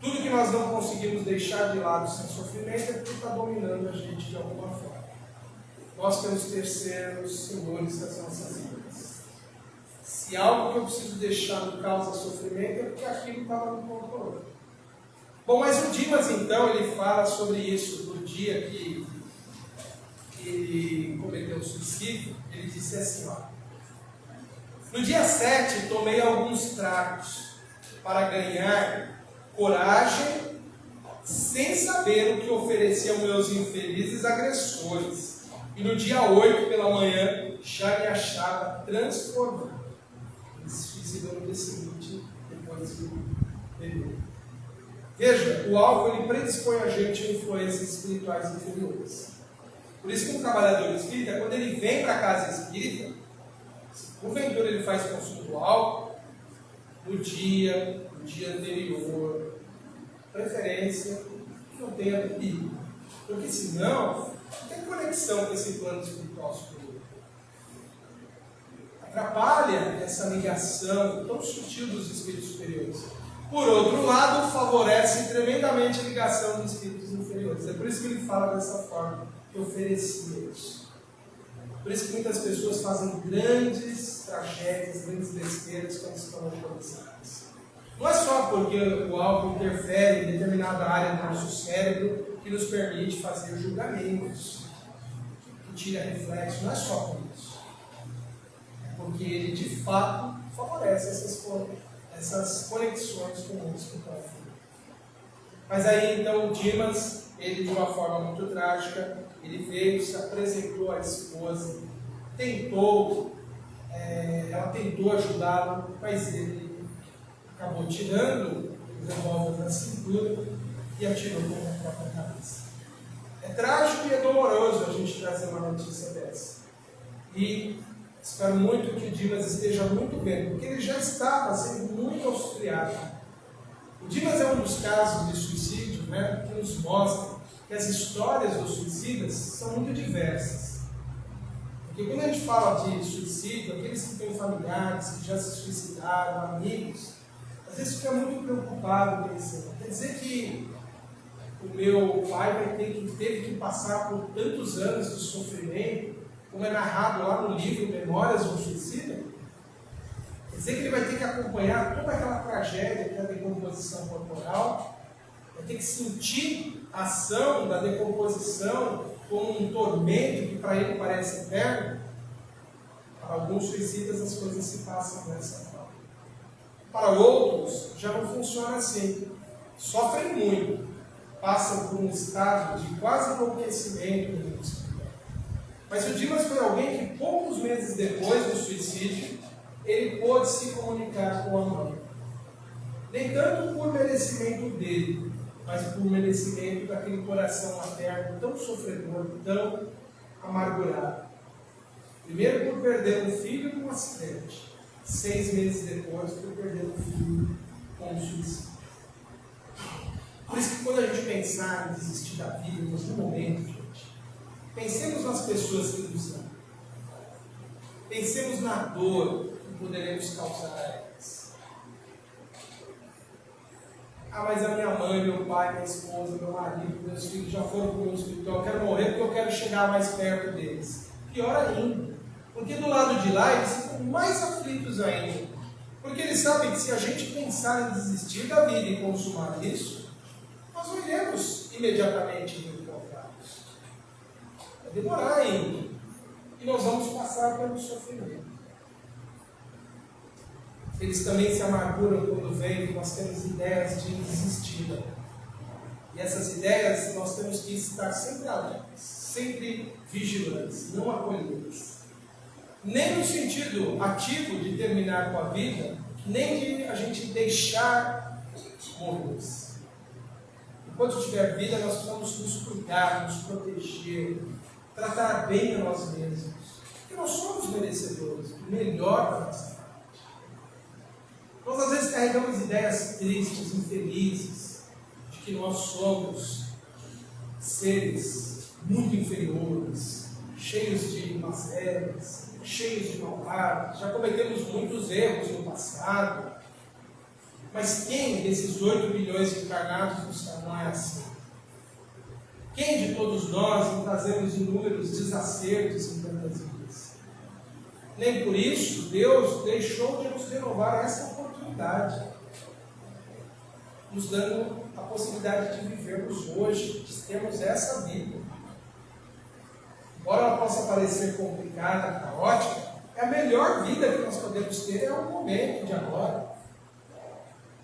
Tudo que nós não conseguimos deixar de lado sem sofrimento é porque está dominando a gente de alguma forma. Nós temos que ser os senhores das nossas vidas. Se algo que eu preciso deixar me causa sofrimento, é porque aquilo estava no controle. Bom, mas o Dimas, então, ele fala sobre isso no dia que ele cometeu o suicídio. Ele disse assim, ó: no dia 7, tomei alguns tragos para ganhar coragem, sem saber o que oferecer aos meus infelizes agressores. E no dia 8, pela manhã, já me achava transformado. Ele se suicidou no dia seguinte, depois de beber. Veja, o álcool ele predispõe a gente a influências espirituais inferiores. Por isso que um trabalhador espírita, quando ele vem para a casa espírita, se porventura ele faz consumo do álcool, no dia anterior, preferência que não tenha bebido. Porque senão, não tem conexão com esse plano espiritual superior. Atrapalha essa ligação tão sutil dos espíritos superiores. Por outro lado, favorece tremendamente a ligação dos espíritos inferiores. É por isso que ele fala dessa forma, que oferecia isso. Por isso que muitas pessoas fazem grandes tragédias, grandes besteiras quando estão alcoolizadas. Não é só porque o álcool interfere em determinada área do nosso cérebro que nos permite fazer julgamentos, que tira reflexo, não é só por isso. É porque ele de fato favorece essas conexões com o espiritual. Mas aí então o Dimas, ele de uma forma muito trágica, ele veio, se apresentou à esposa, ela tentou ajudá-lo, mas ele acabou tirando o revólver da cintura e atirou com a própria cabeça. É trágico e é doloroso a gente trazer uma notícia dessa. E espero muito que o Dimas esteja muito bem, porque ele já estava sendo muito auxiliado. O Dimas é um dos casos de suicídio, né, que nos mostra que as histórias dos suicidas são muito diversas. Porque quando a gente fala de suicídio, aqueles que têm familiares, que já se suicidaram, amigos, às vezes fica muito preocupado pensando. Quer dizer que o meu pai teve que passar por tantos anos de sofrimento, como é narrado lá no livro Memórias de um Suicida? Quer dizer que ele vai ter que acompanhar toda aquela tragédia que é a decomposição corporal, vai ter que sentir a ação da decomposição como um tormento que para ele parece eterno. Para alguns suicidas as coisas se passam dessa forma. Para outros já não funciona assim. Sofrem muito, passam por um estado de quase enlouquecimento. Mas o Dimas foi alguém que poucos meses depois do suicídio, ele pôde se comunicar com a mãe. Nem tanto por merecimento dele, mas por merecimento daquele coração materno tão sofredor, tão amargurado. Primeiro por perder um filho num acidente, 6 meses depois, foi perder o filho com o suicídio. Por isso que quando a gente pensar em desistir da vida, em algum momento, gente, pensemos nas pessoas que nos amam. Pensemos na dor que poderemos causar a elas. Ah, mas a minha mãe, meu pai, minha esposa, meu marido, meus filhos já foram para o hospital. Eu quero morrer porque eu quero chegar mais perto deles. Pior ainda, porque do lado de lá eles ficam mais aflitos ainda. Porque eles sabem que se a gente pensar em desistir da vida e consumar isso, nós não iremos imediatamente encontrá-los. Vai demorar ainda. E nós vamos passar pelo sofrimento. Eles também se amarguram quando veem que nós temos ideias de desistir. E essas ideias nós temos que estar sempre alertas, sempre vigilantes, não acolhidas. Nem no sentido ativo de terminar com a vida, nem de a gente deixar morrer. Enquanto tiver vida, nós precisamos nos cuidar, nos proteger, tratar bem a nós mesmos. Porque nós somos merecedores do melhor da nossa parte. Nós às vezes carregamos ideias tristes, infelizes, de que nós somos seres muito inferiores, cheios de mazelas, cheios de maldade, já cometemos muitos erros no passado. Mas quem desses 8 bilhões de encarnados não é assim? Quem de todos nós não trazemos inúmeros desacertos em tantas vidas? Nem por isso Deus deixou de nos renovar essa oportunidade, nos dando a possibilidade de vivermos hoje, de termos essa vida. Embora ela possa parecer complicada, caótica, é a melhor vida que nós podemos ter, é o momento de agora.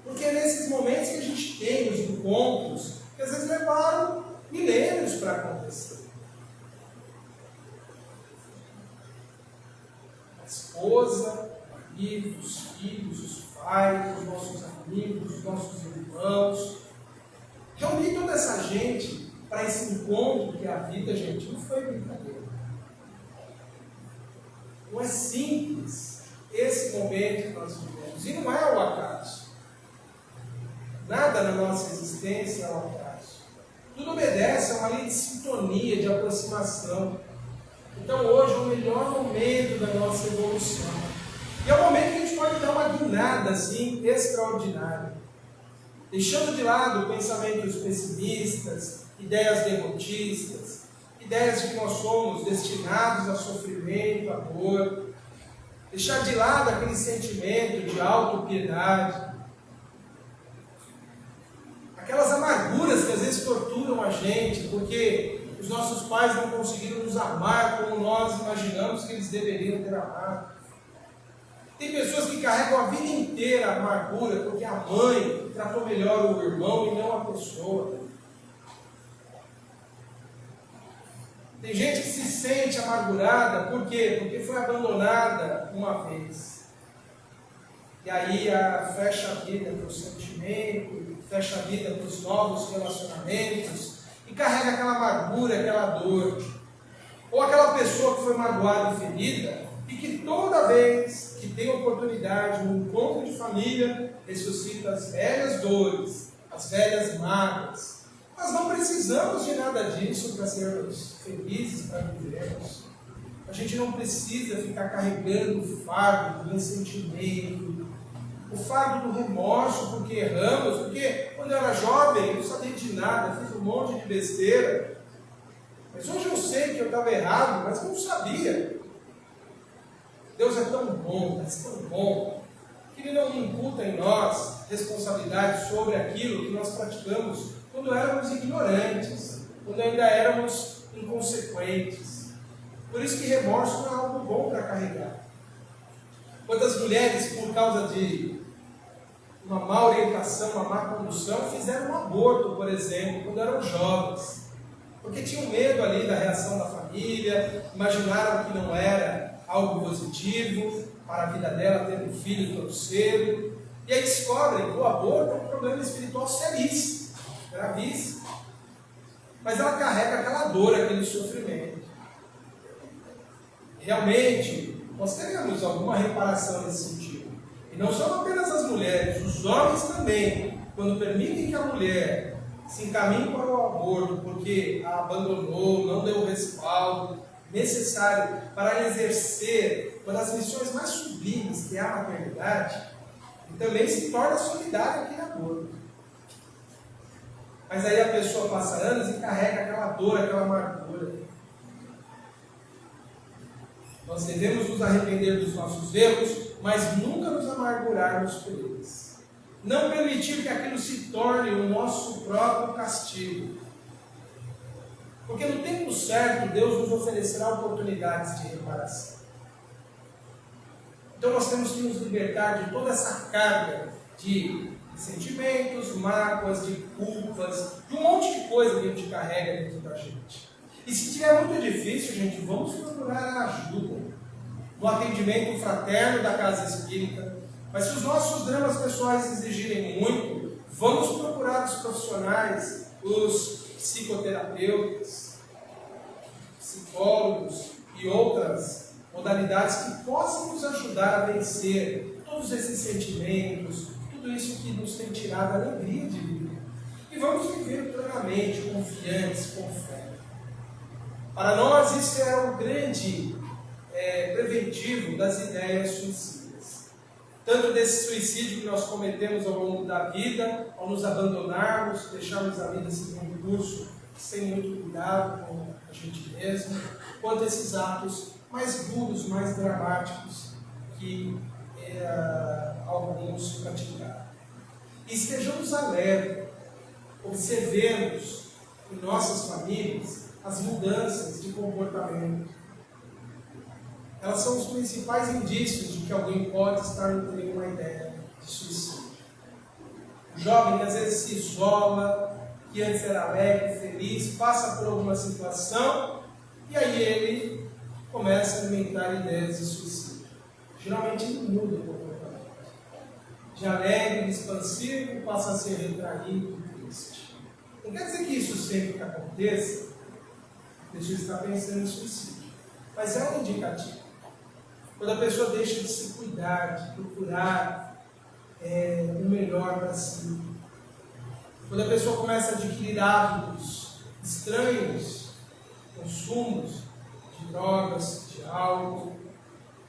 Porque é nesses momentos que a gente tem os encontros que às vezes levaram milênios para acontecer. A esposa, o marido, os filhos, os pais, os nossos amigos, os nossos irmãos. Reunir toda essa gente para esse encontro que é a vida, gente, não foi brincadeira. Não é simples esse momento que nós vivemos. E não é o acaso. Nada na nossa existência é um acaso. Tudo obedece a uma lei de sintonia, de aproximação. Então hoje é o melhor momento da nossa evolução. E é o momento que a gente pode dar uma guinada assim, extraordinária. Deixando de lado pensamentos pessimistas, ideias derrotistas, ideias de que nós somos destinados a sofrimento, a dor. Deixar de lado aquele sentimento de autopiedade. Aquelas amarguras que às vezes torturam a gente, porque os nossos pais não conseguiram nos amar como nós imaginamos que eles deveriam ter amado. Tem pessoas que carregam a vida inteira a amargura, porque a mãe tratou melhor o irmão e não a pessoa. Tem gente que se sente amargurada, por quê? Porque foi abandonada uma vez. E aí fecha a vida para o sentimento, fecha a vida para os novos relacionamentos e carrega aquela amargura, aquela dor. Ou aquela pessoa que foi magoada e ferida e que toda vez que tem oportunidade, no encontro de família, ressuscita as velhas dores, as velhas mágoas. Nós não precisamos de nada disso para sermos felizes, para vivermos. A gente não precisa ficar carregando o fardo do ressentimento, o fardo do remorso porque erramos, porque quando eu era jovem eu não sabia de nada, fiz um monte de besteira. Mas hoje eu sei que eu estava errado, mas eu não sabia. Deus é tão bom, que Ele não imputa em nós responsabilidade sobre aquilo que nós praticamos quando éramos ignorantes, quando ainda éramos inconsequentes. Por isso que remorso não é algo bom para carregar. Quantas mulheres, por causa de uma má orientação, uma má condução, fizeram um aborto, por exemplo, quando eram jovens. Porque tinham medo ali da reação da família, imaginaram que não era algo positivo para a vida dela ter um filho tão cedo. E aí descobrem que o aborto é um problema espiritual seríssimo, gravíssimo. Mas ela carrega aquela dor, aquele sofrimento. Realmente, nós teremos alguma reparação nesse sentido. E não são apenas as mulheres, os homens também, quando permitem que a mulher se encaminhe para o aborto porque a abandonou, não deu o respaldo necessário para exercer uma das missões mais sublimes, que é a maternidade, e também se torna solidário aqui na aborto. Mas aí a pessoa passa anos e carrega aquela dor, aquela amargura. Nós devemos nos arrepender dos nossos erros, mas nunca nos amargurarmos por eles. Não permitir que aquilo se torne o nosso próprio castigo. Porque no tempo certo, Deus nos oferecerá oportunidades de reparação. Então nós temos que nos libertar de toda essa carga de sentimentos, mágoas, de culpas, de um monte de coisa que a gente carrega dentro da gente. E se tiver muito difícil, gente, vamos procurar a ajuda no atendimento fraterno da casa espírita. Mas se os nossos dramas pessoais exigirem muito, vamos procurar os profissionais, os psicoterapeutas, psicólogos e outras modalidades que possam nos ajudar a vencer todos esses sentimentos, tudo isso que nos tem tirado a alegria de viver. E vamos viver plenamente, confiantes, com fé. Para nós isso é um grande preventivo das ideias suicidas. Tanto desse suicídio que nós cometemos ao longo da vida, ao nos abandonarmos, deixarmos a vida seguir um curso sem muito cuidado com a gente mesmo, quanto esses atos mais duros, mais dramáticos que alguns praticaram. E estejamos alerta, observemos em nossas famílias as mudanças de comportamento. Elas são os principais indícios de que alguém pode estar nutrindo uma ideia de suicídio. O jovem que às vezes se isola, que antes era alegre, feliz, passa por alguma situação e aí ele começa a alimentar ideias de suicídio. Geralmente ele muda o comportamento. De alegre, expansivo, passa a ser retraído e triste. Não quer dizer que isso sempre que aconteça, a pessoa está pensando em suicídio. Mas é um indicativo. Quando a pessoa deixa de se cuidar, de procurar o melhor para si. Quando a pessoa começa a adquirir hábitos estranhos, consumos de drogas, de álcool.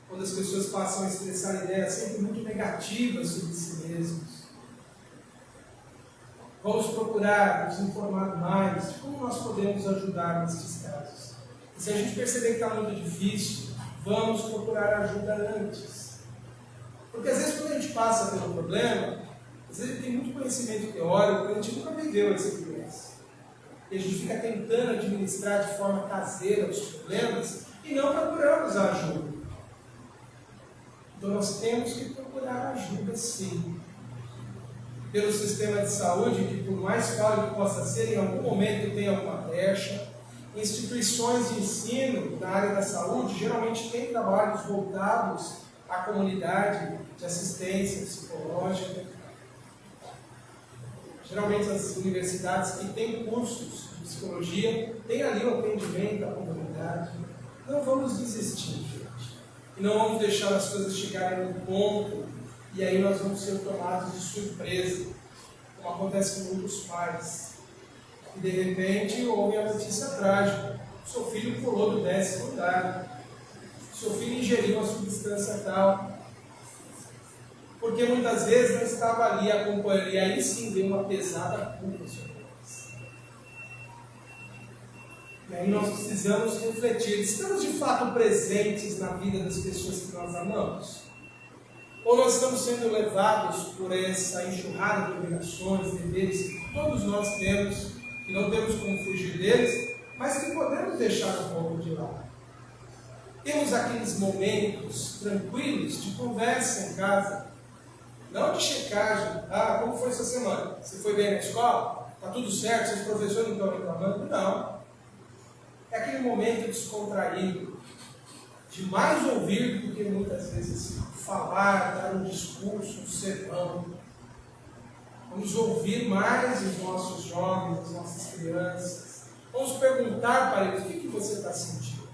Quando as pessoas passam a expressar ideias sempre muito negativas sobre si mesmos. Vamos procurar nos informar mais de como nós podemos ajudar nesses casos. E se a gente perceber que está muito difícil, vamos procurar ajuda antes. Porque às vezes quando a gente passa pelo problema, às vezes tem muito conhecimento teórico, a gente nunca viveu essa experiência. E a gente fica tentando administrar de forma caseira os problemas e não procuramos a ajuda. Então nós temos que procurar ajuda sim. Pelo sistema de saúde, que por mais falho que possa ser, em algum momento tem alguma brecha. Instituições de ensino na área da saúde geralmente têm trabalhos voltados à comunidade de assistência psicológica. Geralmente as universidades que têm cursos de psicologia têm ali o atendimento à comunidade. Não vamos desistir, gente. E não vamos deixar as coisas chegarem no ponto e aí nós vamos ser tomados de surpresa, como acontece com muitos pais. E de repente houve a notícia trágica: seu filho pulou do 10º andar, seu filho ingeriu uma substância tal, porque muitas vezes não estava ali acompanhando, e aí sim veio uma pesada culpa sobre nós. E aí nós precisamos refletir: estamos de fato presentes na vida das pessoas que nós amamos? Ou nós estamos sendo levados por essa enxurrada de obrigações, deveres que todos nós temos, que não temos como fugir deles, mas que podemos deixar um pouco de lado? Temos aqueles momentos tranquilos de conversa em casa, não de checagem. Ah, como foi essa semana? Você foi bem na escola? Está tudo certo? Seus professores não estão reclamando? Não. É aquele momento descontraído, de mais ouvir do que muitas vezes falar, dar um discurso, um sermão. Vamos ouvir mais os nossos jovens, as nossas crianças. Vamos perguntar para eles: o que você está sentindo?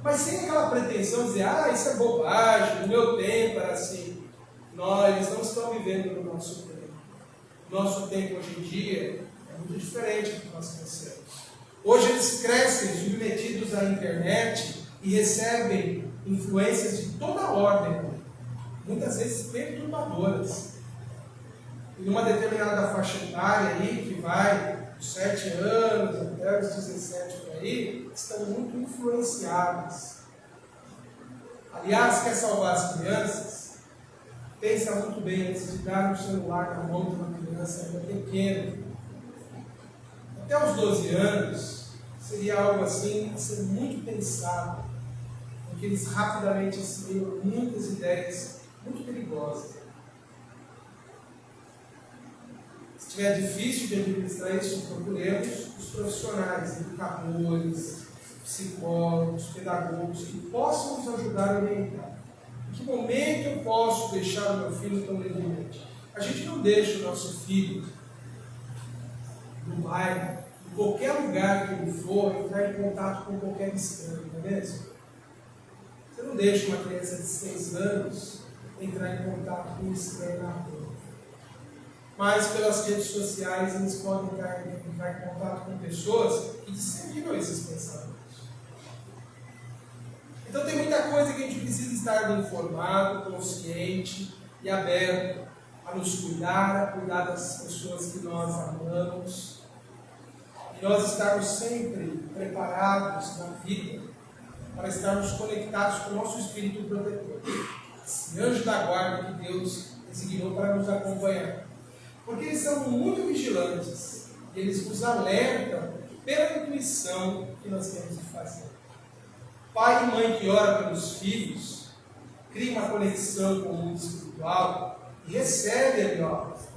mas sem aquela pretensão de dizer, isso é bobagem, no meu tempo era assim. Eles não estão vivendo no nosso tempo. O nosso tempo hoje em dia é muito diferente do que nós crescemos. Hoje eles crescem submetidos à internet e recebem influências de toda ordem, muitas vezes perturbadoras. E numa determinada faixa etária aí, que vai dos 7 anos até os 17 por aí, estão muito influenciadas. Aliás, quer salvar as crianças? Pensa muito bem antes de dar um celular na mão de uma criança ainda pequena. Até os 12 anos, seria algo assim a ser muito pensado, porque eles rapidamente assimilam muitas ideias muito perigosas. Se estiver difícil de administrar isso, procuremos os profissionais, educadores, psicólogos, pedagogos, que possam nos ajudar a orientar. Em que momento eu posso deixar o meu filho tão livremente? A gente não deixa o nosso filho no bairro, em qualquer lugar que ele for, entrar em contato com qualquer estranho, não é mesmo? Você não deixa uma criança de 6 anos entrar em contato com um estranho na rua. Mas pelas redes sociais eles podem entrar em contato com pessoas que disseminam esses pensamentos. Então tem muita coisa que a gente precisa estar informado, consciente e aberto a nos cuidar, a cuidar das pessoas que nós amamos. E nós estarmos sempre preparados na vida para estarmos conectados com o nosso Espírito protetor. Esse anjo da guarda que Deus designou para nos acompanhar. Porque eles são muito vigilantes. E eles nos alertam pela intuição que nós temos de fazer. Pai e mãe que ora pelos filhos, cria uma conexão com o mundo espiritual e recebe ali,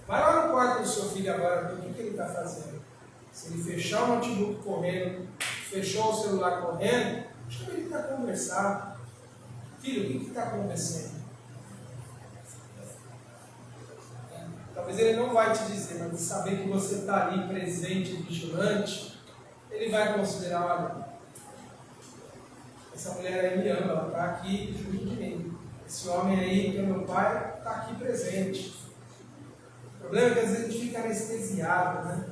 vai lá no quarto do seu filho agora, ver o que ele está fazendo. Se ele fechar o notebook correndo, fechou o celular correndo, chama ele para conversar. Filho, o que está acontecendo? Talvez ele não vai te dizer, mas de saber que você está ali presente e vigilante, ele vai considerar, olha, essa mulher aí me ama, ela está aqui junto de mim. Esse homem aí, que é meu pai, está aqui presente. O problema é que às vezes a gente fica anestesiado, né?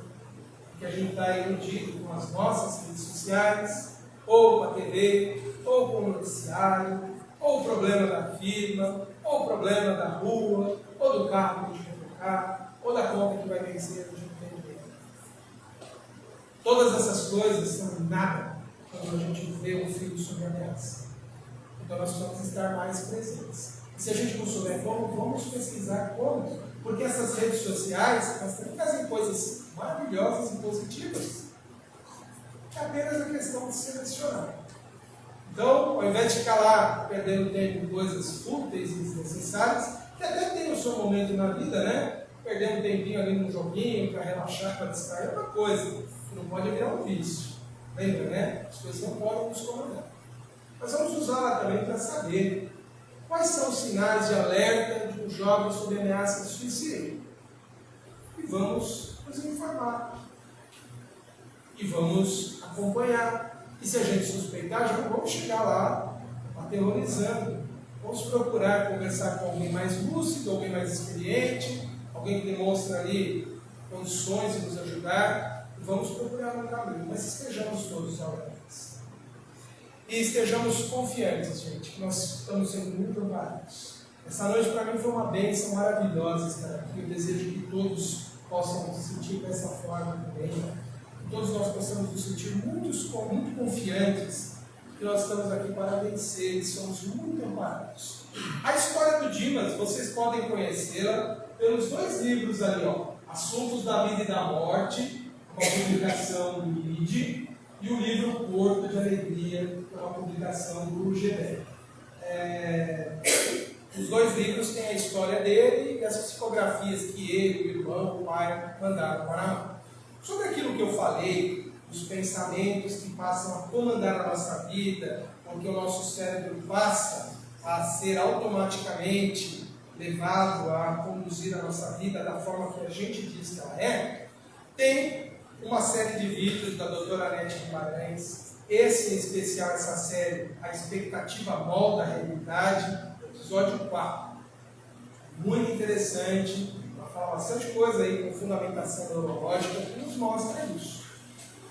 Porque a gente está iludido com as nossas redes sociais, ou com a TV, ou com o noticiário, ou o problema da firma, ou o problema da rua, ou do carro que a gente vai trocar, ou da conta que vai vencer, a gente não tem ideia. Todas essas coisas são nada quando a gente vê um filho sob ameaça. Então nós precisamos estar mais presentes. E se a gente não souber como, vamos pesquisar como. Porque essas redes sociais, elas também trazem coisas maravilhosas e positivas. É apenas a questão de selecionar. Então, ao invés de ficar lá perdendo tempo em coisas fúteis e desnecessárias, que até tem o seu momento na vida, né? Perder um tempinho ali num joguinho para relaxar, para distrair, é uma coisa. Que não pode virar um vício. Lembra, né? As coisas não podem nos comandar. Mas vamos usá-la também para saber quais são os sinais de alerta de um jovem sob ameaça de suicídio. E vamos nos informar. E vamos acompanhar. E se a gente suspeitar, já não vamos chegar lá aterrorizando. Vamos procurar conversar com alguém mais lúcido, alguém mais experiente, alguém que demonstra ali condições de nos ajudar. E vamos procurar no caminho. Mas estejamos todos alertas. E estejamos confiantes, gente, que nós estamos sendo muito amparados. Essa noite para mim foi uma bênção maravilhosa estar aqui. Eu desejo que todos possam se sentir dessa forma também. Que todos nós possamos nos sentir muito confiantes que nós estamos aqui para vencer e somos muito amparados. A história do Dimas, vocês podem conhecê-la pelos 2 livros ali, Assuntos da Vida e da Morte, uma publicação do IDE, e o livro Porto de Alegria, uma publicação do UGB. Os 2 livros têm a história dele e as psicografias que ele, o irmão, o pai mandaram para nós. Sobre aquilo que eu falei, os pensamentos que passam a comandar a nossa vida, porque o nosso cérebro passa a ser automaticamente levado a conduzir a nossa vida da forma que a gente diz que ela é, tem uma série de vídeos da doutora Anete Guimarães, esse em especial, essa série, A Expectativa Molda a Realidade, episódio 4. Muito interessante, vai falar bastante coisa aí com fundamentação neurológica que nos mostra isso.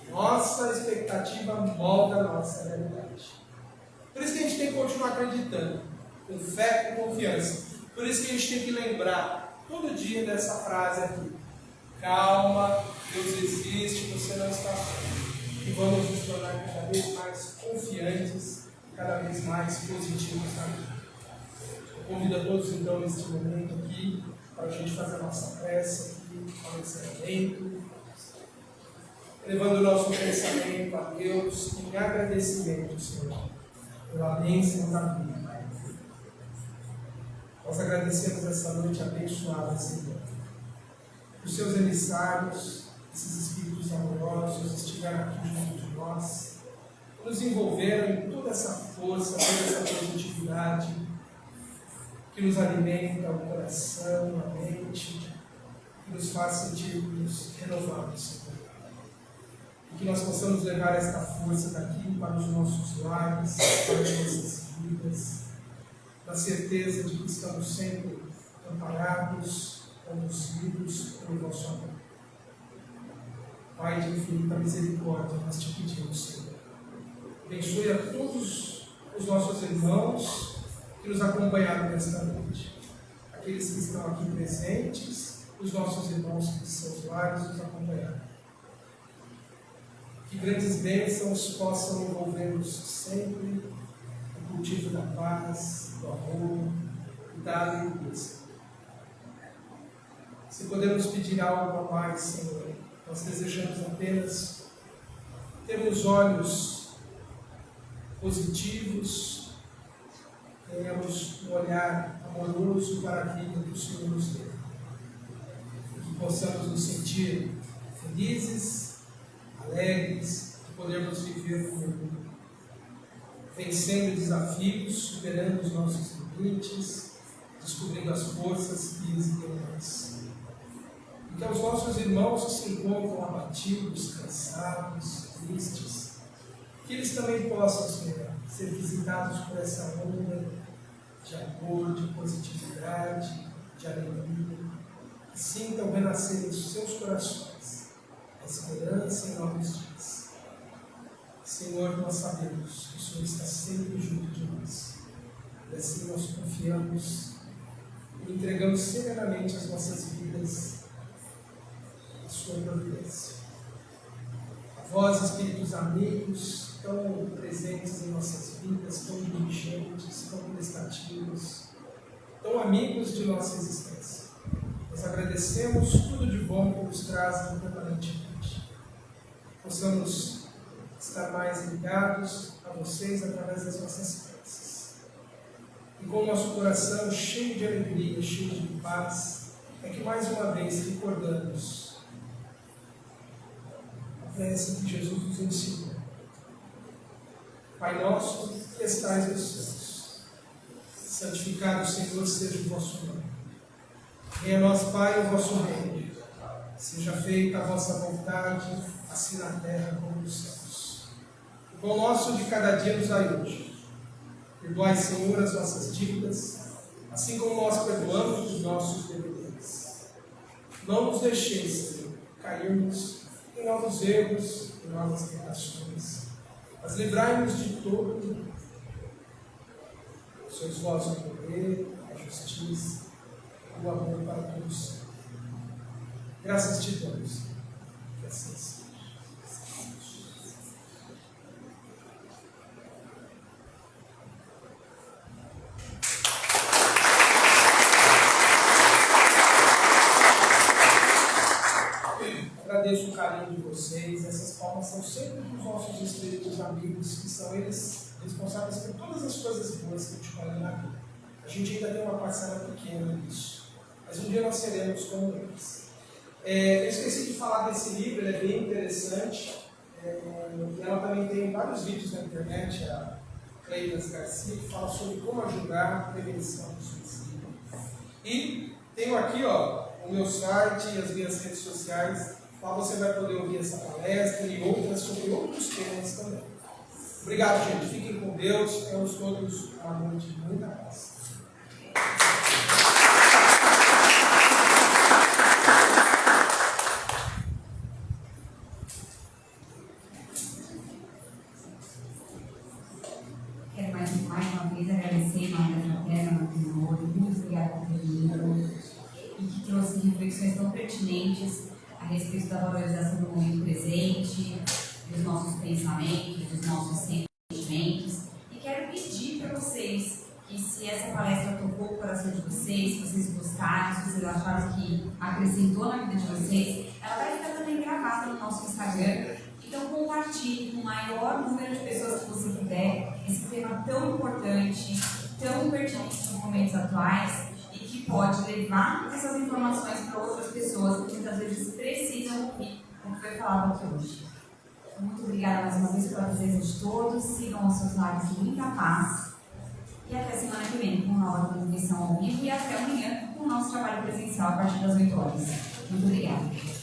Nossa expectativa molda a nossa realidade. Por isso que a gente tem que continuar acreditando, com fé e com confiança. Por isso que a gente tem que lembrar todo dia dessa frase aqui. Calma, Deus existe, você não está só. E vamos nos tornar cada vez mais confiantes, cada vez mais positivos na vida. Eu convido a todos então neste momento aqui, para a gente fazer a nossa prece aqui, para o encerramento, levando o nosso pensamento a Deus em agradecimento, Senhor, pela bênção da vida. Nós agradecemos essa noite abençoada, Senhor. Os seus emissários, esses espíritos amorosos, estiveram aqui junto de nós, nos envolveram em toda essa força, toda essa positividade que nos alimenta o coração, a mente, que nos faz sentir-nos renovados, Senhor. E que nós possamos levar esta força daqui para os nossos lares, para as nossas vidas, na certeza de que estamos sempre amparados, conduzidos pelo vosso amor. Pai de infinita misericórdia, nós te pedimos, Senhor. Abençoe a todos os nossos irmãos que nos acompanharam nesta noite. Aqueles que estão aqui presentes, os nossos irmãos que de seus lares nos acompanharam. Que grandes bênçãos possam envolver-nos sempre no cultivo da paz, do amor e da alegria. Se podemos pedir algo a mais, Senhor, nós desejamos apenas termos olhos positivos, tenhamos um olhar amoroso para a vida que o Senhor nos deu. E que possamos nos sentir felizes, alegres, e podermos viver com orgulho, vencendo desafios, superando os nossos limites, descobrindo as forças que existem em nós. E que aos nossos irmãos que se encontram abatidos, cansados, tristes, que eles também possam, Senhor, ser visitados por essa onda de amor, de positividade, de alegria, que sintam renascer em seus corações a esperança em novos dias. Senhor, nós sabemos que o Senhor está sempre junto de nós, e assim nós confiamos e entregamos serenamente as nossas vidas à sua providência. A vós, espíritos amigos, tão presentes em nossas vidas, tão diligentes, tão prestativos, tão amigos de nossa existência. Nós agradecemos tudo de bom que nos trazem permanentemente. Possamos estar mais ligados a vocês através das nossas preces. E com o nosso coração cheio de alegria, cheio de paz, é que mais uma vez recordamos a prece que Jesus nos ensinou. Pai nosso que estais nos céus, santificado, Senhor, seja o vosso nome. Venha a nós, Pai, o vosso reino. Seja feita a vossa vontade, assim na terra como nos céus. O pão nosso de cada dia nos dai hoje. Perdoai, Senhor, as nossas dívidas, assim como nós perdoamos os nossos devedores. Não nos deixeis, Senhor, cairmos em novos erros, em novas tentações, mas livrai-nos de todo. Sois vós o poder, a justiça, o amor para todos. Graças te damos. Que assim seja. Agradeço o carinho de vocês. Essas palmas são sempre dos nossos espíritos amigos, que são eles responsáveis por todas as coisas boas que a gente pode na vida. A gente ainda tem uma parcela pequena nisso, mas um dia nós seremos como eles. Eu esqueci de falar desse livro, ele é bem interessante. E ela também tem vários vídeos na internet, a Cleidas Garcia, que fala sobre como ajudar a prevenção do suicídio. E tenho aqui o meu site e as minhas redes sociais. Lá você vai poder ouvir essa palestra e outras sobre outros temas também. Obrigado, gente. Fiquem com Deus. Tenhamos todos uma noite de muita paz. Quero mais uma vez agradecer a Maria Fraterna, muito obrigada por ter vindo e que trouxe reflexões tão pertinentes a respeito da valorização do momento presente, dos nossos pensamentos, dos nossos sentimentos. E quero pedir para vocês que, se essa palestra tocou o coração de vocês, se vocês gostaram, se vocês acharam que acrescentou na vida de vocês, ela vai ficar também gravada no nosso Instagram. Então compartilhe com o maior número de pessoas que você puder esse tema tão importante, tão pertinente nos momentos atuais e que pode levar essas informações para outras pessoas que muitas vezes precisam ouvir o que foi falado aqui hoje. Muito obrigada mais uma vez pela presença de todos, sigam os seus lares de muita paz e até semana que vem com nova transmissão ao vivo e até amanhã com o nosso trabalho presencial a partir das 8 horas. Muito obrigada.